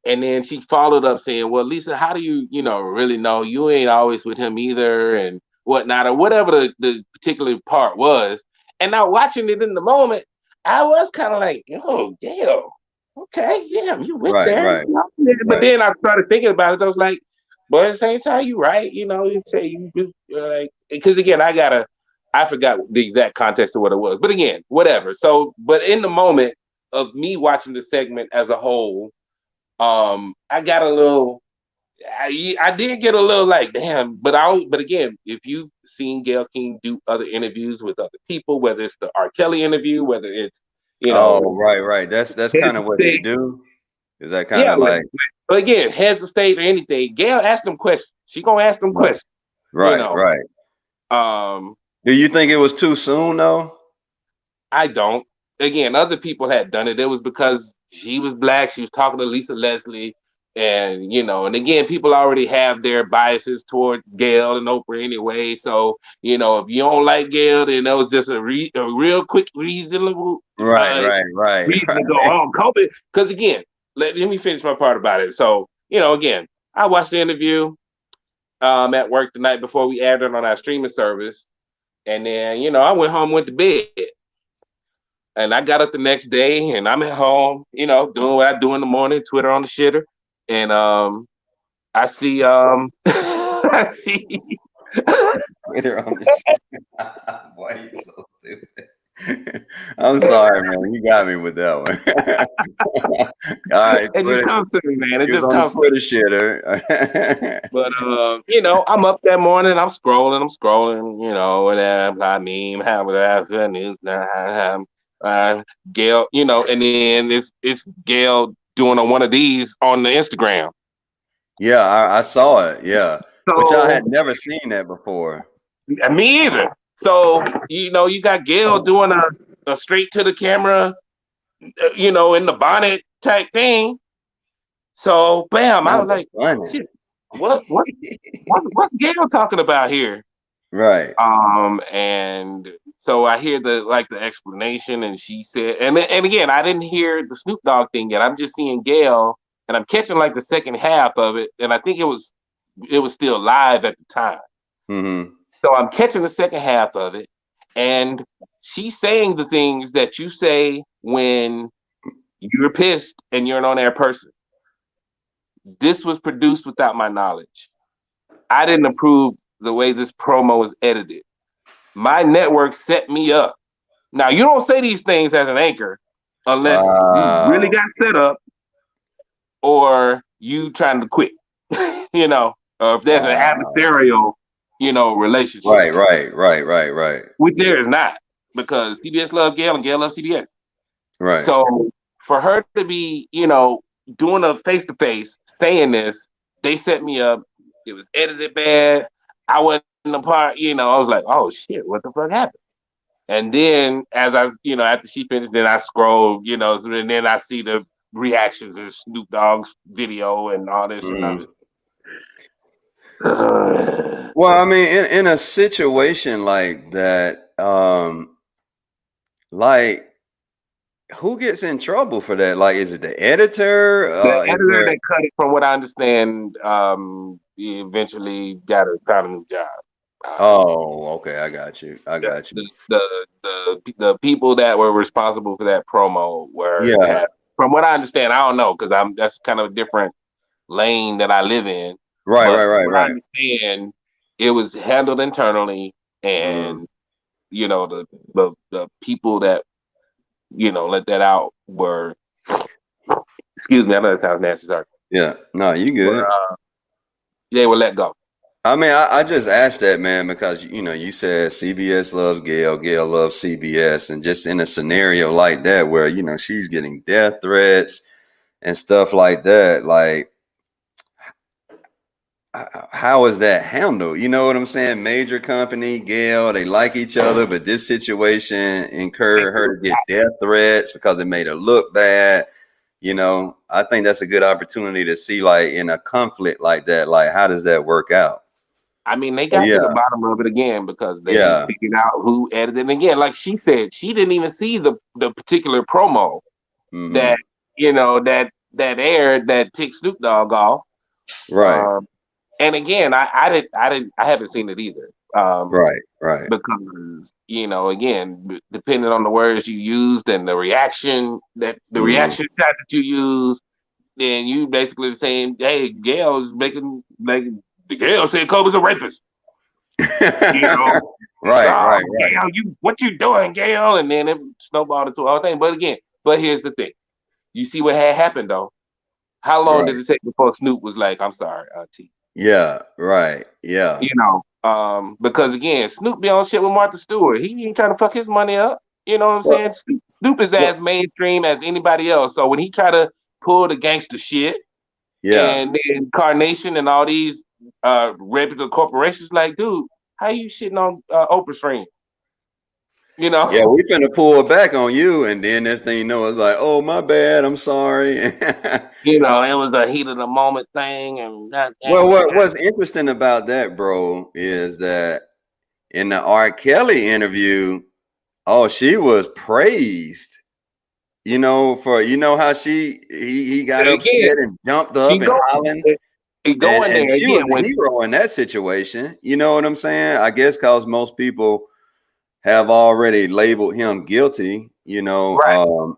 and then she followed up saying, "Well, Lisa, how do you, really know you ain't always with him either, and whatnot, or whatever the particular part was." And now watching it in the moment, I was kind of like, "Oh, damn, okay, damn, you went Right. there." Right. But Right. then I started thinking about it. I was like, "But at the same time, you right. You say you do like because again, I forgot the exact context of what it was. But again, whatever. So, but in the moment." of me watching the segment as a whole, I got a little. I did get a little like damn, but again, if you've seen Gayle King do other interviews with other people, whether it's the R. Kelly interview, whether it's Oh, right. That's heads kind of of what he state, do. Is that kind yeah, of like but again, heads of state or anything, Gayle asked them questions. She gonna ask them right, questions, you right, know. right. Um, Do you think it was too soon though? I don't. Again, other people had done it. It was because she was black. She was talking to Lisa Leslie, and and again, people already have their biases toward Gail and Oprah anyway. So if you don't like Gail, then that was just a real quick reasonable Right, right, right, reason to go right. on COVID. Because again, let me finish my part about it. So again, I watched the interview at work the night before we aired it on our streaming service, and then I went home, went to bed. And I got up the next day and I'm at home, doing what I do in the morning, Twitter on the shitter. And I see I see Twitter on the shit. Boy, you so stupid. I'm sorry, man. You got me with that one. All right, it just Twitter. comes to me, man. It He was just on the comes to me. Twitter shitter. But I'm up that morning, whatever I mean, have whatever news now. Gail, and then it's Gail doing one of these on the Instagram. Yeah, I saw it. Yeah, which I So had never seen that before. me either. So you got Gail doing a straight to the camera, in the bonnet type thing. So bam, I Not was the like, funny. shit, what's Gail talking about here? Right. And so I hear the explanation, and she said, and again, I didn't hear the Snoop Dogg thing yet. I'm just seeing Gail, and I'm catching like the second half of it, and I think it was still live at the time. Mm-hmm. So I'm catching the second half of it, and she's saying the things that you say when you're pissed and you're an on-air person. This was produced without my knowledge. I didn't approve the way this promo was edited. My network set me up. Now you don't say these things as an anchor unless you really Wow. got set up or you trying to quit, or if there's an Wow. adversarial, relationship, Right, right, right, right, right, which there is not because CBS love Gail and Gail loves CBS. right. So for her to be, doing a face to face saying this, they set me up. It was edited bad. I wasn't a part, I was like, oh shit, what the fuck happened? And then as I, after she finished, then I scroll, and then I see the reactions of Snoop Dogg's video and all this, and I'm Mm-hmm. just, Well, I mean, in a situation like that, like who gets in trouble for that? Like, is it the editor? the Is editor there? that cut it, from what I understand, he eventually found a new job. Um, Oh, okay. I got you. I the, got you. the people that were responsible for that promo Yeah. from what I understand, I don't know because that's kind of a different lane that I live in. Right. But Right. from Right. what I Right. understand, it was handled internally, Mm. and the people that let that out were, excuse me, I know that sounds nasty, sorry, Yeah. No, you were good. they were let go. I mean, I just asked that, man, because you said CBS loves Gail, Gail loves CBS, and just in a scenario like that where she's getting death threats and stuff like that, like how is that handled? You know what I'm saying? Major company, Gail, they like each other, but this situation encouraged her to get death threats because it made her look bad. I think that's a good opportunity to see, like, in a conflict like that, like, how does that work out? I mean, they But got to the yeah, bottom of it again because they yeah. figured out who edited it. Again, like she said, she didn't even see the particular promo that Mm-hmm. that aired that ticked Snoop Dogg off. Right, And again, I haven't seen it either. right, right. Because again, depending on the words you used and the Mm-hmm. reaction shot that you use, then you basically saying, "Hey, Gail's making Gail said Kobe's a rapist." You know, Right, oh, right, right. Gail, what you doing, Gail? And then it snowballed into a whole thing. But again, But here's the thing. You see what had happened though. How long Right. did it take before Snoop was like, "I'm sorry, T." Yeah. Right. Yeah. Because again, Snoop be on shit with Martha Stewart. He ain't trying to fuck his money up. You know what I'm Well, saying? Snoop is well, as mainstream as anybody else. So when he try to pull the gangster shit, yeah. and then Carnation and all these reputable corporations, like, dude, how you shitting on Oprah's friend? You Yeah, know, we finna pull back on you, and then this thing you know it's like, oh my bad, I'm sorry. it was a heat of the moment thing, and that, Well, and what's interesting about that, bro, is that in the R. Kelly interview, oh, she was praised. For how he got again, upset and jumped she up and go hollering, and going and there she was again the when hero in that situation. You know what I'm saying? I guess because most people have already labeled him guilty. right.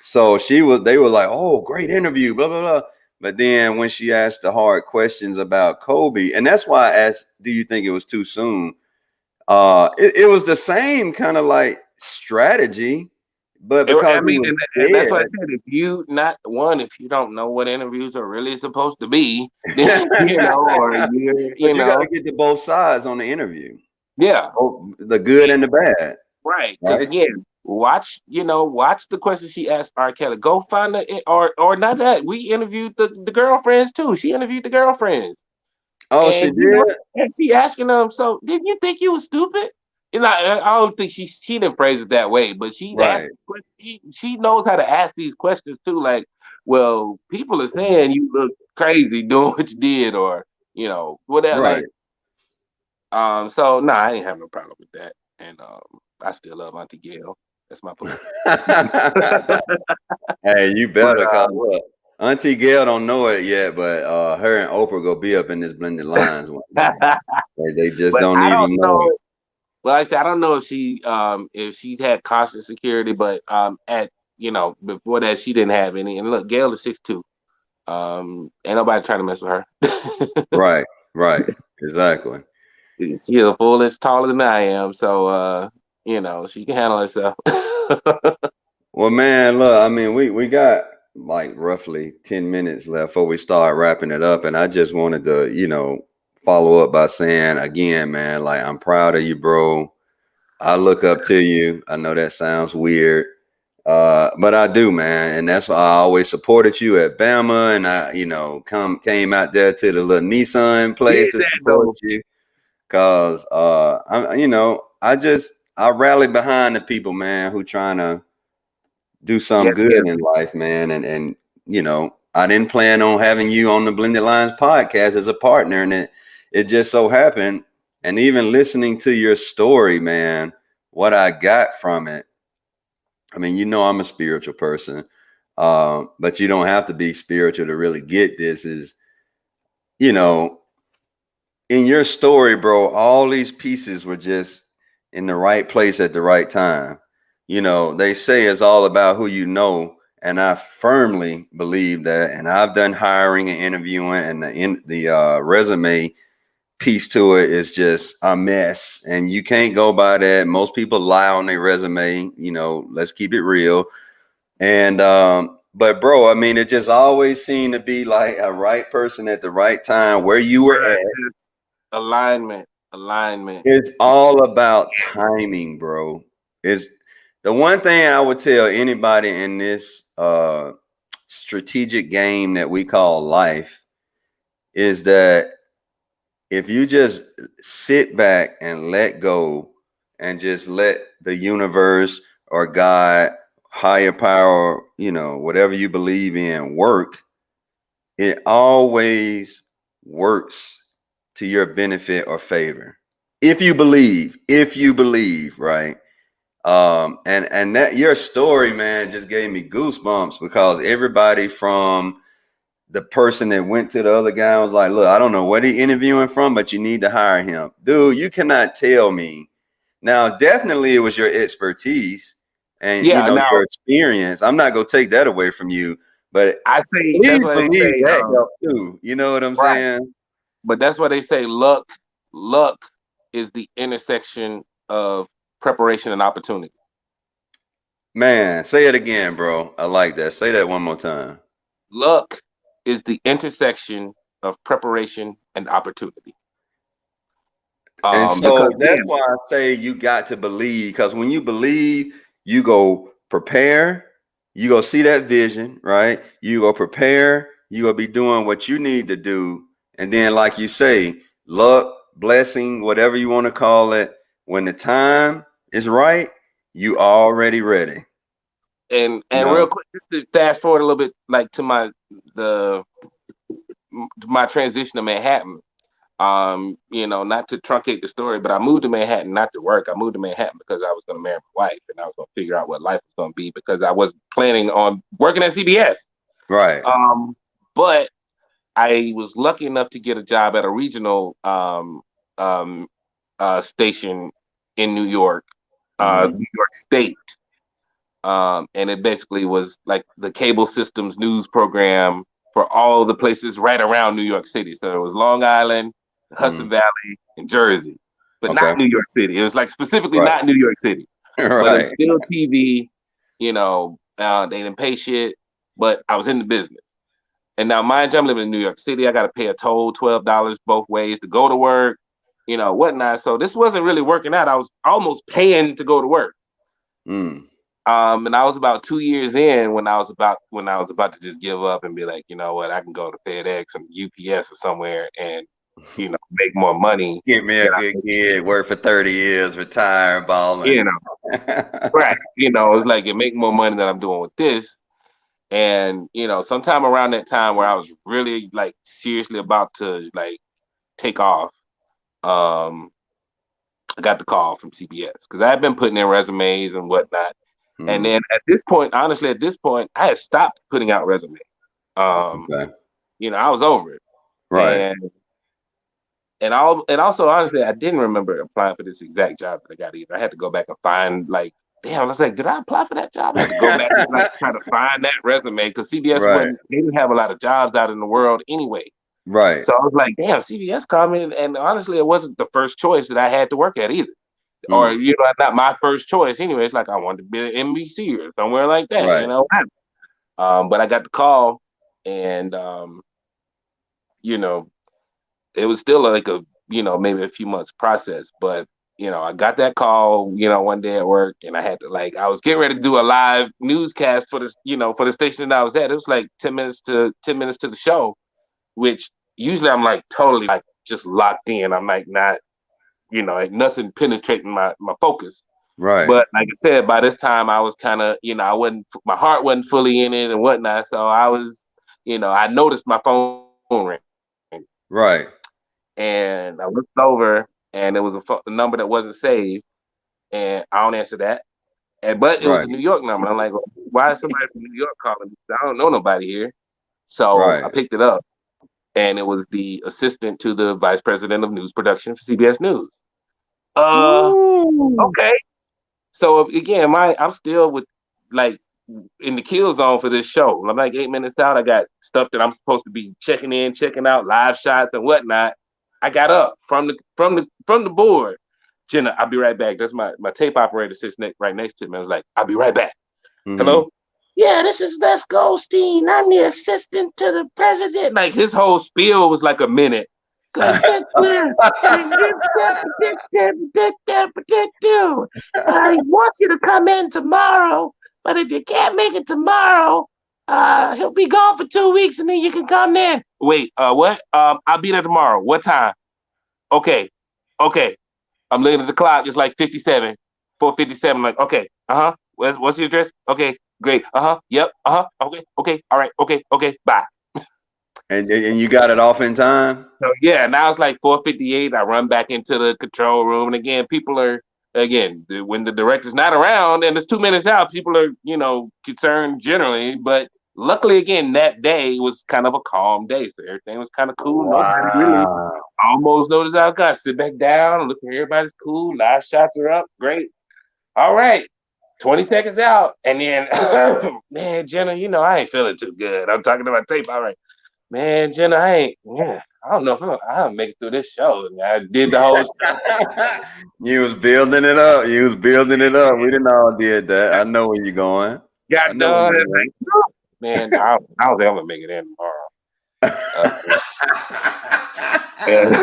So they were like, "Oh, great interview," blah blah blah. But then when she asked the hard questions about Kobe, and that's why I asked, "Do you think it was too soon?" It was the same kind of like strategy, but because I he mean, was and that's why I dead, said if you don't know what interviews are really supposed to be, then or but you got to get to both sides on the interview, yeah, the good and the bad, right. Because right? again, watch the questions she asked R. Kelly. Go find or not that we interviewed the girlfriends too. She interviewed the girlfriends. Oh, she And did, and she asking them, so didn't you think you was stupid? I don't think she didn't phrase it that way, but she asked right, she knows how to ask these questions too. Like, well, people are saying you look crazy doing what you did, or whatever. right. So nah, I ain't have no problem with that, and I still love Auntie Gail. That's my boo. Hey, you But better, cause look, Auntie Gail don't know it yet, but her and Oprah go be up in this blended lines one day. They just but don't I don't even know it. know. Well, like I said, I don't know if she's had constant security, but at before that she didn't have any. And look, Gail is 6'2". Ain't nobody trying to mess with her. Right, right, exactly. She's a full inch taller than I am, so she can handle herself. Well, man, look, I mean, we got like roughly 10 minutes left before we start wrapping it up. And I just wanted to, follow up by saying again, man, like I'm proud of you, bro. I look up to you. I know that sounds weird. But I do, man. And that's why I always supported you at Bama. And I, came out there to the little Nissan place Did to that support though. you. Cause I rally behind the people, man, who trying to do something Yes, good yes. in life, man. And I didn't plan on having you on the Blended Lines podcast as a partner, and it just so happened. And even listening to your story, man, what I got from it. I mean, I'm a spiritual person, but you don't have to be spiritual to really get this. Is you know, in your story, bro, all these pieces were just in the right place at the right time. They say it's all about who you know, and I firmly believe that. And I've done hiring and interviewing, and the resume piece to it is just a mess, and you can't go by that. Most people lie on their resume. Let's keep it real. And but bro, I mean, it just always seemed to be like a right person at the right time where you were Right. at. Alignment. Alignment. It's all about timing, bro. It's the one thing I would tell anybody in this strategic game that we call life is that if you just sit back and let go and just let the universe or God, higher power, whatever you believe in, work, it always works to your benefit or favor. If you believe, right? And that your story, man, just gave me goosebumps because everybody from the person that went to the other guy was like, look, I don't know what he interviewing from, but you need to hire him. Dude, you cannot tell me. Now, definitely it was your expertise and Yeah. Now your experience. I'm not gonna take that away from you, but I say that's please why they believe say that helped too. You know what I'm right. saying? But that's why they say luck is the intersection of preparation and opportunity. Man, say it again, bro. I like that. Say that one more time. Luck is the intersection of preparation and opportunity. And Because so that's again, why I say you got to believe, because when you believe, you go prepare, you go see that vision, right? You go prepare, you go be doing what you need to do. And then, like you say, luck, blessing, whatever you want to call it, when the time is right, you already ready. You and know? real quick, just to fast forward a little bit, like to the my transition to Manhattan. Not to truncate the story, but I moved to Manhattan not to work. I moved to Manhattan because I was going to marry my wife and I was going to figure out what life was going to be because I was planning on working at CBS. Right. But I was lucky enough to get a job at a regional um, station in Mm-hmm. New York State. And it basically was like the cable systems news program for all the places right around New York City. So it was Long Island, Mm-hmm. Hudson Valley, and Jersey, but Okay. not New York City. It was like specifically Right. not New York City, but it was Right. still TV. They didn't pay shit, but I was in the business. And now, mind you, I'm living in New York City. I got to pay a toll, $12 both ways to go to work, whatnot. So this wasn't really working out. I was almost paying to go to work. Mm. And I was about 2 years in when I was about to just give up and be like, you know what, I can go to FedEx and UPS or somewhere and make more money Give me a than good I, gig, work for 30 years, retire, you balling. know, right. It's like it make more money than I'm doing with this. And sometime around that time where I was really like seriously about to like take off, um, I got the call from CBS because I had been putting in resumes and whatnot. And Mm, then at this point, honestly, at this point, I had stopped putting out resumes. Um, okay. I was over it. Right. And also honestly, I didn't remember applying for this exact job that I got either. I had to go back and find like, damn, I was like, did I apply for that job? I had to go back and like try to find that resume because CBS Right. wasn't they didn't have a lot of jobs out in the world anyway. Right. So I was like, damn, CBS called me, and honestly, it wasn't the first choice that I had to work at either. Or Mm, not my first choice anyway. It's like I wanted to be at NBC or somewhere like that, right. But I got the call, and you know, it was still like a maybe a few months process, but I got that call one day at work, and I had to like I was getting ready to do a live newscast for the station that I was at. It was like 10 minutes to the show, which usually I'm like totally like just locked in. I'm like not like nothing penetrating my focus. Right. But like I said, by this time I was kind of, I wasn't, my heart wasn't fully in it and whatnot. So I was, I noticed my phone ring, Right. and I looked over, and it was a number that wasn't saved, and I don't answer that. But it was a Right. New York number. I'm like, well, why is somebody from New York calling me? I don't know nobody here. So I Right. picked it up, and it was the assistant to the vice president of news production for CBS News. Uh, Ooh. okay. So again, I'm still with like in the kill zone for this show. I'm like 8 minutes out. I got stuff that I'm supposed to be checking in, checking out, live shots and whatnot. I got up from the board. Jenna, I'll be right back. That's my tape operator sits right next to me. I was like, I'll be right back. Mm-hmm. Hello? Yeah, this is Les Goldstein. I'm the assistant to the president. Like his whole spiel was like a minute. Like that, he wants you to come in tomorrow, but if you can't make it tomorrow, he'll be gone for 2 weeks, and then you can come in. Wait, what? I'll be there tomorrow. What time? Okay, okay. I'm looking at the clock. It's like 57, 4:57. Like, okay, What's your address? Okay, great. Yep. Okay, okay. All right. Okay, okay. Bye. And you got it off in time? So yeah, now it's like 4:58. I run back into the control room, and again, people are when the director's not around and it's 2 minutes out, people are concerned generally. But luckily, again, that day was kind of a calm day, so everything was kind of cool. Nobody really Wow. almost noticed I got sit back down, look where everybody's cool. Live shots are up, great. All right. 20 seconds out, and then, man, Jenna, I ain't feeling too good. I'm talking to my tape. All right, man, Jenna, I I don't know if I'll make it through this show. And I did the whole show. You was building it up. You was building it up. We didn't all did that. I know where you're going. I Got know where done. you're And going. like, man, I don't think I'm gonna make it in tomorrow. And,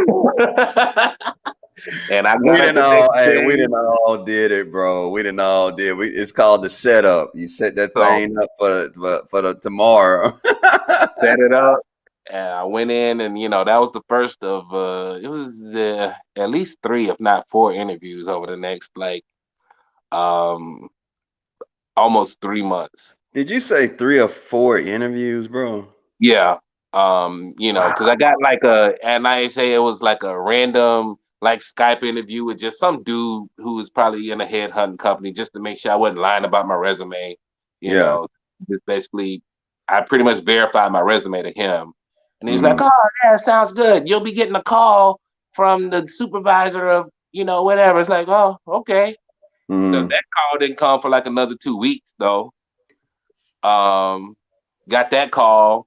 and I We got up didn't the all, next hey, we day. didn't all did it, bro. We didn't all did. It's called the setup. You set that So thing up for the tomorrow. set it up. And I went in, and that was the first of it was at least three, if not four, interviews over the next um almost 3 months. Did you say 3 or 4 interviews, bro? Yeah. Because I Wow. got and I say it was like a random like Skype interview with just some dude who was probably in a headhunting company just to make sure I wasn't lying about my resume. You Yeah. know, just basically, I pretty much verified my resume to him, and he's like, Mm-hmm. "Oh, yeah, sounds good. You'll be getting a call from the supervisor of whatever." It's like, "Oh, okay." So Mm-hmm. that call didn't come for like another 2 weeks though. Um, got that call.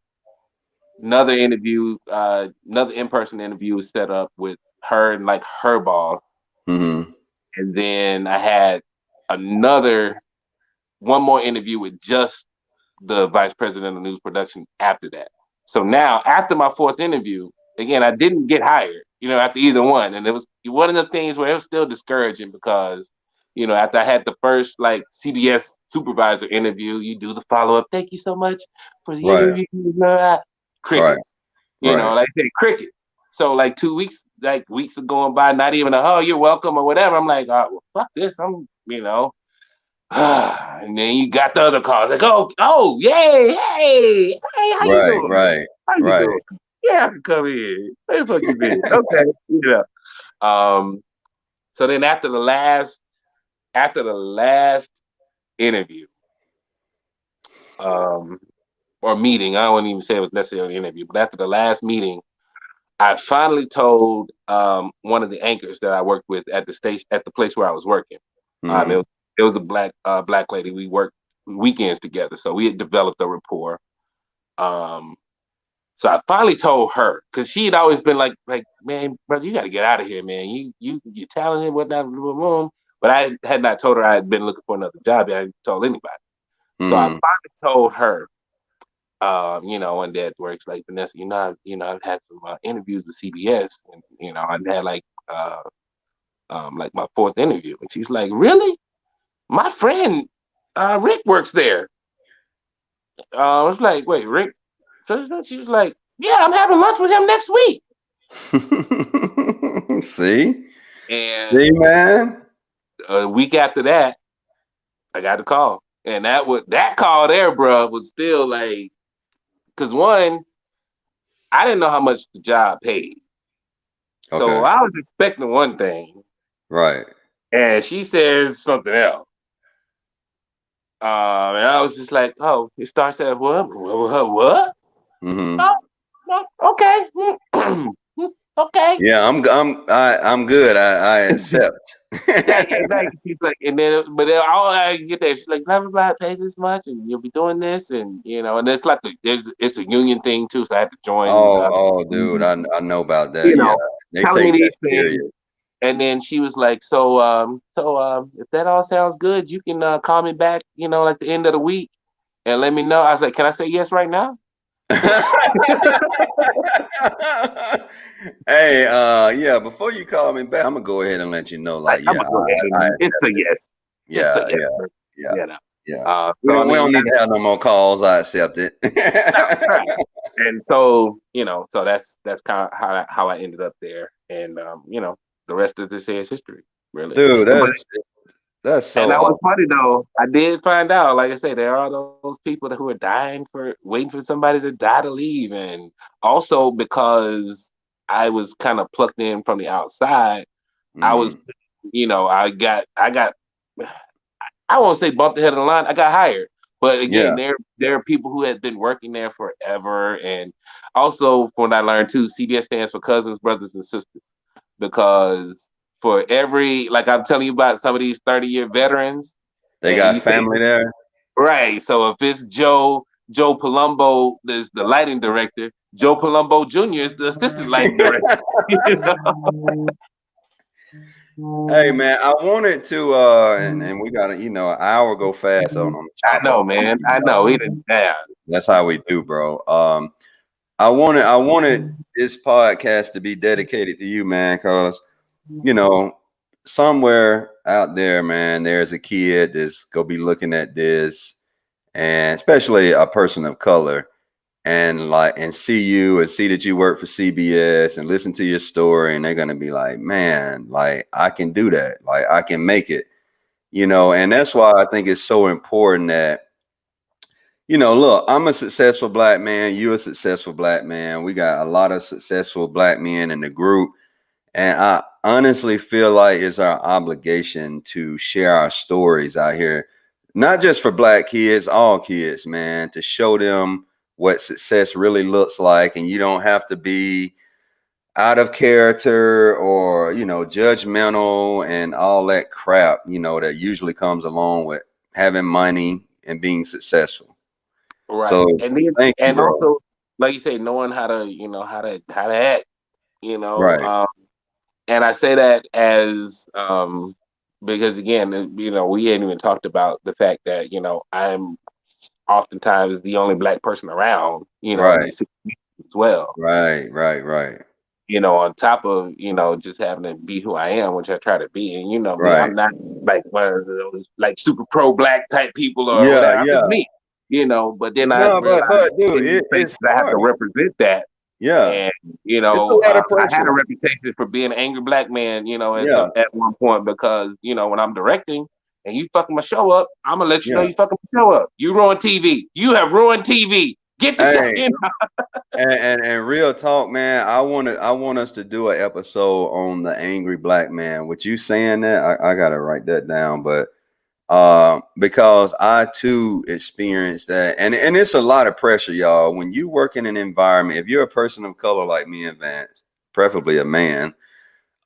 Another in-person interview was set up with her and like her boss, Mm-hmm. and then I had another one more interview with just the vice president of news production after that. So now, after my fourth interview, again, I didn't get hired, after either one. And it was one of the things where it was still discouraging because, after I had the first like CBS supervisor interview, you do the follow up. Thank you so much for the Right. interview. Right. Crickets, Right. like I said, crickets. So like 2 weeks, like weeks are going by, not even oh, you're welcome or whatever. I'm like, oh, well, fuck this. And then you got the other calls like, oh, yay, hey, how you Right. doing? Right. How you Right. doing? Yeah, I can come in. Where the fuck you been? Okay, Um, so then after the last interview, um, or meeting, I wouldn't even say it was necessarily an interview, but after the last meeting, I finally told one of the anchors that I worked with at the station at the place where I was working. Mm-hmm. It was a black lady. We worked weekends together, so we had developed a rapport. Um, so I finally told her because she had always been like, man, brother, you got to get out of here, man. You're talented, whatnot, blah, blah, blah. But I had not told her I had been looking for another job. I hadn't told anybody. So I Mm-hmm. finally told her, one day at work, it's like, Vanessa, I've had some interviews with CBS, and I've had like my fourth interview, and she's like, really? My friend Rick works there. I was like, wait, Rick? So she's like, yeah, I'm having lunch with him next week. See? See, And man? a week after that, I got the call, and that call there, bro, was still like, because one, I didn't know how much the job paid, so Okay. I was expecting one thing, Right. and she said something else. And I was just like, oh, it starts at what? What? Mm-hmm. Oh, no, okay. Okay. Yeah, I'm good. I accept. Like she's like, and then, but then all I get there, she's like, blah blah blah, pays this much, and you'll be doing this, and and it's like it's a union thing too, so I had to join. Oh, dude, I know about that. You Yeah, know, they telling me take that these things, serious. and then she was like, if that all sounds good, you can call me back, like the end of the week, and let me know. I was like, can I say yes right now? Hey, yeah, before you call me back, I'm gonna go ahead and let you know, like, I'm yeah, gonna go ahead I and it's a accept it. yes. It's a Yeah, yes. yeah, yeah, You know. yeah. So I We mean, don't need to have no more calls. I accept it. right. And so so that's kind of how I ended up there, and the rest of this is history, really. Dude, And but that's and so that was awesome. funny though. I did find out, like I say, there are those people who are waiting for somebody to die to leave, and also because I was kind of plucked in from the outside, I was, Mm, I got I won't say bumped ahead of the line. I got hired, but again, yeah, there are people who had been working there forever, and also from what I learned too, CBS stands for cousins, brothers, and sisters, because for every like I'm telling you about some of these 30-year veterans, they and got you say family there. right, so if it's Joe Joe Palumbo is the lighting director. Joe Palumbo Jr. is the assistant lighting director. You Hey know? man, I wanted to and we got to, an hour go fast on the I chop know, up. man. I know. He didn't. Yeah. That's how we do, bro. I wanted this podcast to be dedicated to you, man, because you know, somewhere out there, man, there's a kid that's gonna be looking at this, and especially a person of color, and see you and see that you work for CBS and listen to your story, and they're gonna be like, man, like I can do that, like I can make it, and that's why I think it's so important that look, I'm a successful black man. You're a successful black man. We got a lot of successful black men in the group. And I honestly feel like it's our obligation to share our stories out here, not just for black kids, all kids, man, to show them what success really looks like. And you don't have to be out of character or, judgmental and all that crap, that usually comes along with having money and being successful. Right. So And then, thank you, and bro. also, like you say, knowing how to, how to act. You know, Right, um, and I say that as because again, we ain't even talked about the fact that I'm oftentimes the only black person around. In right, these situations as well. right, right, right, On top of just having to be who I am, which I try to be, and me, right. I'm not like one of those like super pro black type people or Yeah, whatever. I'm just yeah. me. But then I No, but realized dude, in these it's spaces I have to hard. represent that, Yeah, and it's a lot of I had a pressure. reputation for being an angry black man, Yeah, at one point because when I'm directing and you fucking my show up, I'm gonna let you know yeah. you fucking my show up. You ruined TV. You have ruined TV. Get the show. Hey, and real talk, man. I want us to do an episode on the angry black man. With you saying that, I gotta write that down. But because I too experienced that, and it's a lot of pressure, y'all. When you work in an environment, if you're a person of color like me and Vance, preferably a man,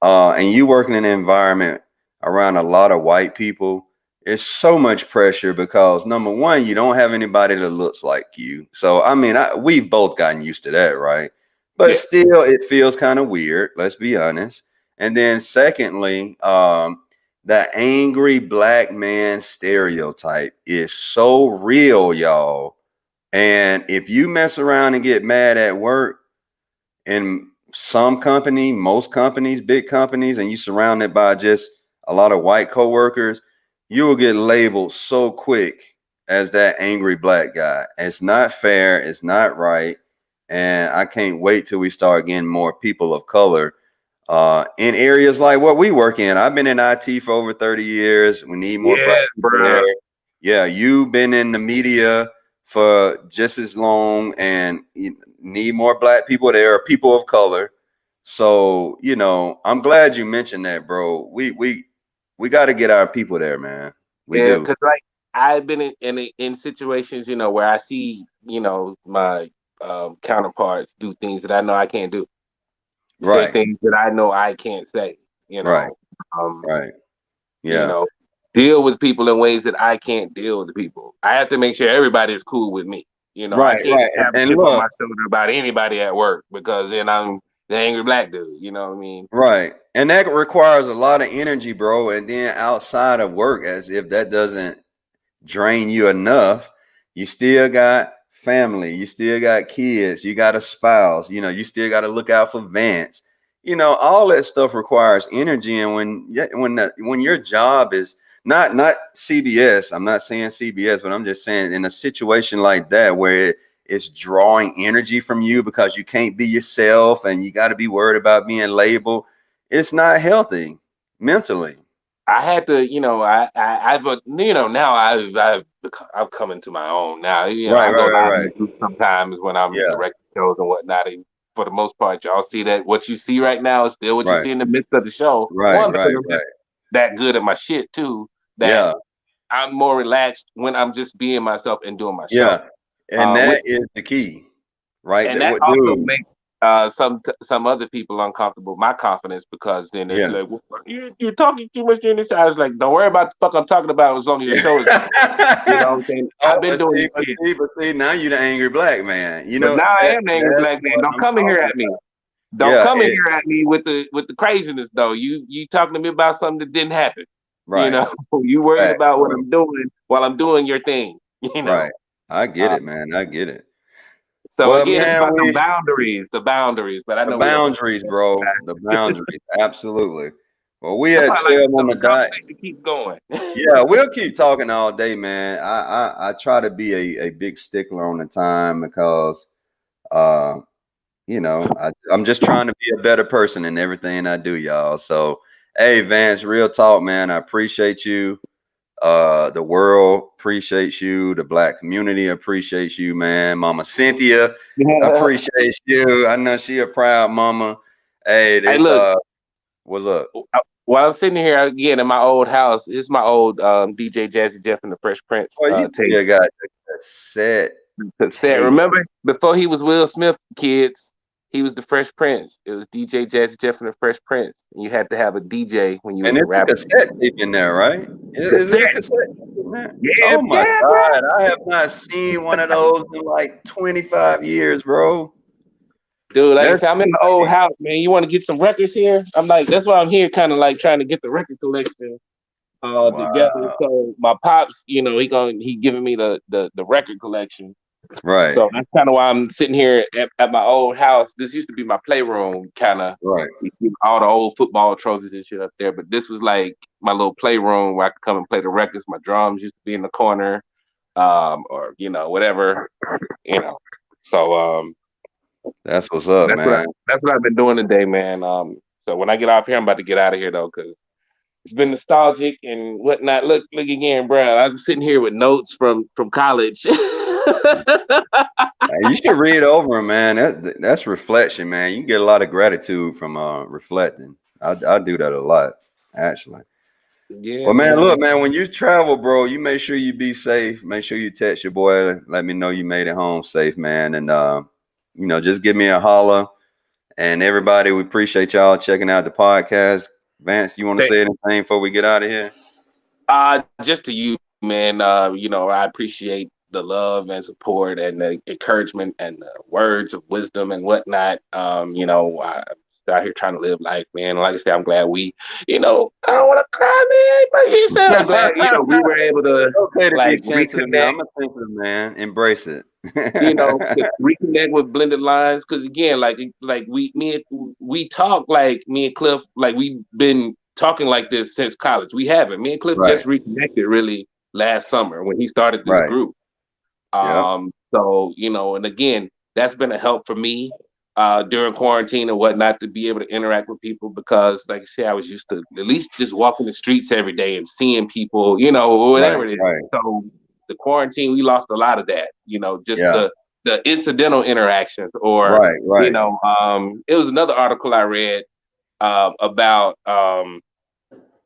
and you work in an environment around a lot of white people, it's so much pressure because number one, you don't have anybody that looks like you. So I mean, we've both gotten used to that, right? But Yes. still, it feels kind of weird. Let's be honest. And then secondly, the angry black man stereotype is so real, y'all. And if you mess around and get mad at work, in some company, most companies, big companies, and you surrounded by just a lot of white coworkers, you will get labeled so quick as that angry black guy. It's not fair. It's not right. And I can't wait till we start getting more people of color in areas like what we work in. I've been in IT for over 30 years. We need more black Yes, people there. bro. Yeah, you've been in the media for just as long, and you need more black people there, or people of color. So, I'm glad you mentioned that, bro. We got to get our people there, man. We Yeah, do. because like I've been in situations, where I see, my counterparts do things that I know I can't do, say Right, things that I know I can't say, right, um, right. you Yeah, know, deal with people in ways that I can't deal with the people. I have to make sure everybody is cool with me. I right, can't right. have a And chip on look, my shoulder about anybody at work because then I'm the angry black dude. You know what I mean? right. And that requires a lot of energy, bro. And then outside of work, as if that doesn't drain you enough, you still got family, you still got kids, you got a spouse, you still got to look out for Vance. All that stuff requires energy. And when your job is not CBS, I'm not saying CBS, but I'm just saying in a situation like that where it's drawing energy from you because you can't be yourself and you got to be worried about being labeled, it's not healthy mentally. I had to, I've, now I've come into my own now. Right, I go right, right, live in right. the group sometimes when I'm Yeah, directing shows and whatnot. And for the most part, y'all see that what you see right now is still what you right, see in the midst of the show. right, One, because right, I'm just right. that good at my shit too, that Yeah, I'm more relaxed when I'm just being myself and doing my show. yeah. And Which that is the key, right? and That that what also dude. makes some other people uncomfortable my confidence because then they'd be Yeah. like, well, you're talking too much during this time. I was like, don't worry about the fuck I'm talking about as long as your shoulders down. You know what I'm saying? Oh, I've been doing this shit. but see, now you're the angry black man. You But know now I that am the angry that's black man. what Don't I'm come in here talking at me. about. Don't Yeah, come in here at me with the craziness though. You talking to me about something that didn't happen. You right. know, you worried Facts, about what bro. I'm doing while I'm doing your thing. You know. Right. I get Uh, it, man. I get it. so Well, again, it's man, about the boundaries. But I the know we're over. boundaries, bro. The boundaries. Absolutely. Well, we That's at why I like 12 this on stuff. the The dot. conversation keeps going. Yeah, we'll keep talking all day, man. I try to be a big stickler on the time because uh I'm just trying to be a better person in everything I do, y'all. So hey, Vance, real talk, man. I appreciate you. The world appreciates you. The black community appreciates you, man. Mama Cynthia appreciates you. I know she a proud mama. Hey, Hey, this look. what's up? While I'm sitting here again in my old house, it's my old DJ Jazzy Jeff and the Fresh Prince Oh, you tape. still got the set Cassette. tape. Remember before he was Will Smith, kids, he was the Fresh Prince. It was DJ Jazzy Jeff and the Fresh Prince. And you had to have a DJ when you And was a it's a rapper. cassette tape in there, right? Is it a Cassette. cassette tape in there? Yeah, Oh my yeah, bro. God. I have not seen one of those in like 25 years, bro. Dude, like I That's said, I'm in the old house, man. You want to get some records here? I'm like, that's why I'm here, kind of like trying to get the record collection together. wow. So my pops, he giving me the record collection. Right. So that's kind of why I'm sitting here at my old house. This used to be my playroom, kind of. Right. You see all the old football trophies and shit up there. But this was like my little playroom where I could come and play the records. My drums used to be in the corner, or whatever, you know. So That's what's up, man. that's what I've been doing today, man. So when I get off here, I'm about to get out of here though, because it's been nostalgic and whatnot. Look again, bro. I'm sitting here with notes from college. You should read over 'em, man. That's reflection, man. You can get a lot of gratitude from reflecting. I do that a lot, actually. Yeah, Well, man, man. look, man, when you travel, bro, you make sure you be safe. Make sure you text your boy. Let me know you made it home safe, man. And just give me a holler. And everybody, we appreciate y'all checking out the podcast. Vance, you want to say anything before we get out of here? Just to you, man. I appreciate the love and support and the encouragement and the words of wisdom and whatnot. I out here trying to live life, man. Like I said, I'm glad I don't want to cry, man. But you said I'm glad, we were able to It's okay to be like sensitive, man. reconnect. I'm a sensitive man. Embrace it. To reconnect with blended lines, because again, like we talk like me and Cliff, like we've been talking like this since college. We haven't. Me and Cliff Right, just reconnected really last summer when he started this right. group. Yep. So and again, that's been a help for me during quarantine and whatnot to be able to interact with people because, like I said, I was used to at least just walking the streets every day and seeing people, or Right, whatever it is. right. So the quarantine, we lost a lot of that, just Yeah. the incidental interactions, or Right, right. it was another article I read about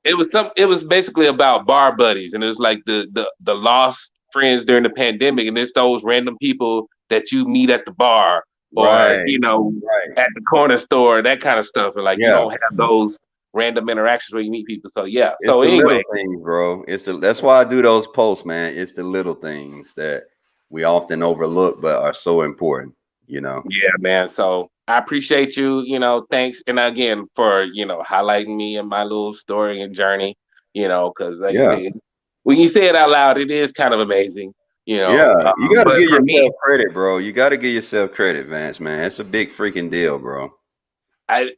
it was basically about bar buddies, and it was like the lost friends during the pandemic, and it's those random people that you meet at the bar or Right, right. at the corner store, that kind of stuff, and like you Yeah. don't have those random interactions where you meet people. So yeah. It's So the little anyway, things, bro. That's why I do those posts, man. It's the little things that we often overlook but are so important. yeah, man. So I appreciate you. Thanks, and again for highlighting me and my little story and journey. Because like I Yeah. said, when you say it out loud, it is kind of amazing. Yeah. You gotta But give for me, yourself credit, bro. You gotta give yourself credit, Vance, man. It's a big freaking deal, bro. I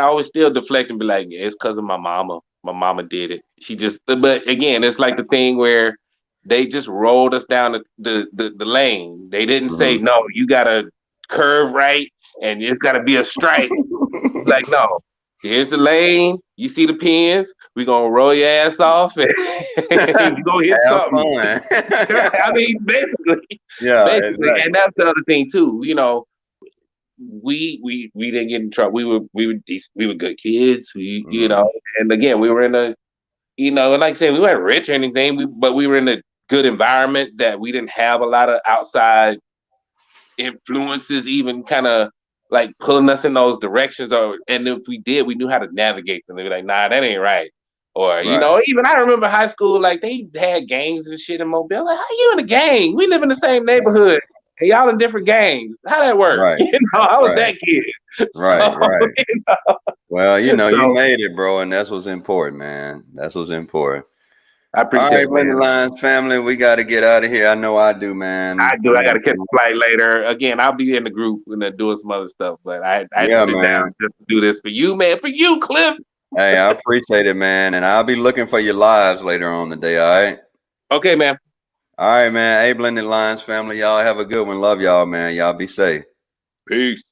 always still deflect and be like, it's because of my mama. My mama did it. She just, but again, it's like the thing where they just rolled us down the lane. They didn't say, Mhm. no, you gotta curve right and it's gotta be a stripe. Like, no, here's the lane. You see the pins. We're gonna roll your ass off and you gonna hit Have something. fun. I mean, Yeah, basically, and exactly. that's the other thing too. We didn't get in trouble. We were good kids. Mhm. And again, we were in a and like I said, we weren't rich or anything. But we were in a good environment that we didn't have a lot of outside influences, even kind of like pulling us in those directions, or and if we did, we knew how to navigate them. They'd be like, nah, that ain't right. Or, Right. even I remember high school, like they had gangs and shit in Mobile. Like, how you in a gang? We live in the same neighborhood and y'all in different gangs. How that work? Right. I was Right. that kid. Right. So, Right. Well, you so made it, bro, and that's what's important, man. That's what's important. I All appreciate right, it, Blended man. Lines family, we got to get out of here. I know I do, I man. do. I got to catch a flight later. Again, I'll be in the group and doing some other stuff, but I had to Yeah, sit down man. and just do this for you, man. For you, Cliff. Hey, I appreciate it, man, and I'll be looking for your lives later on today. All right. Okay, man. All right, man. Hey, Blended Lines family, y'all have a good one. Love y'all, man. Y'all be safe. Peace.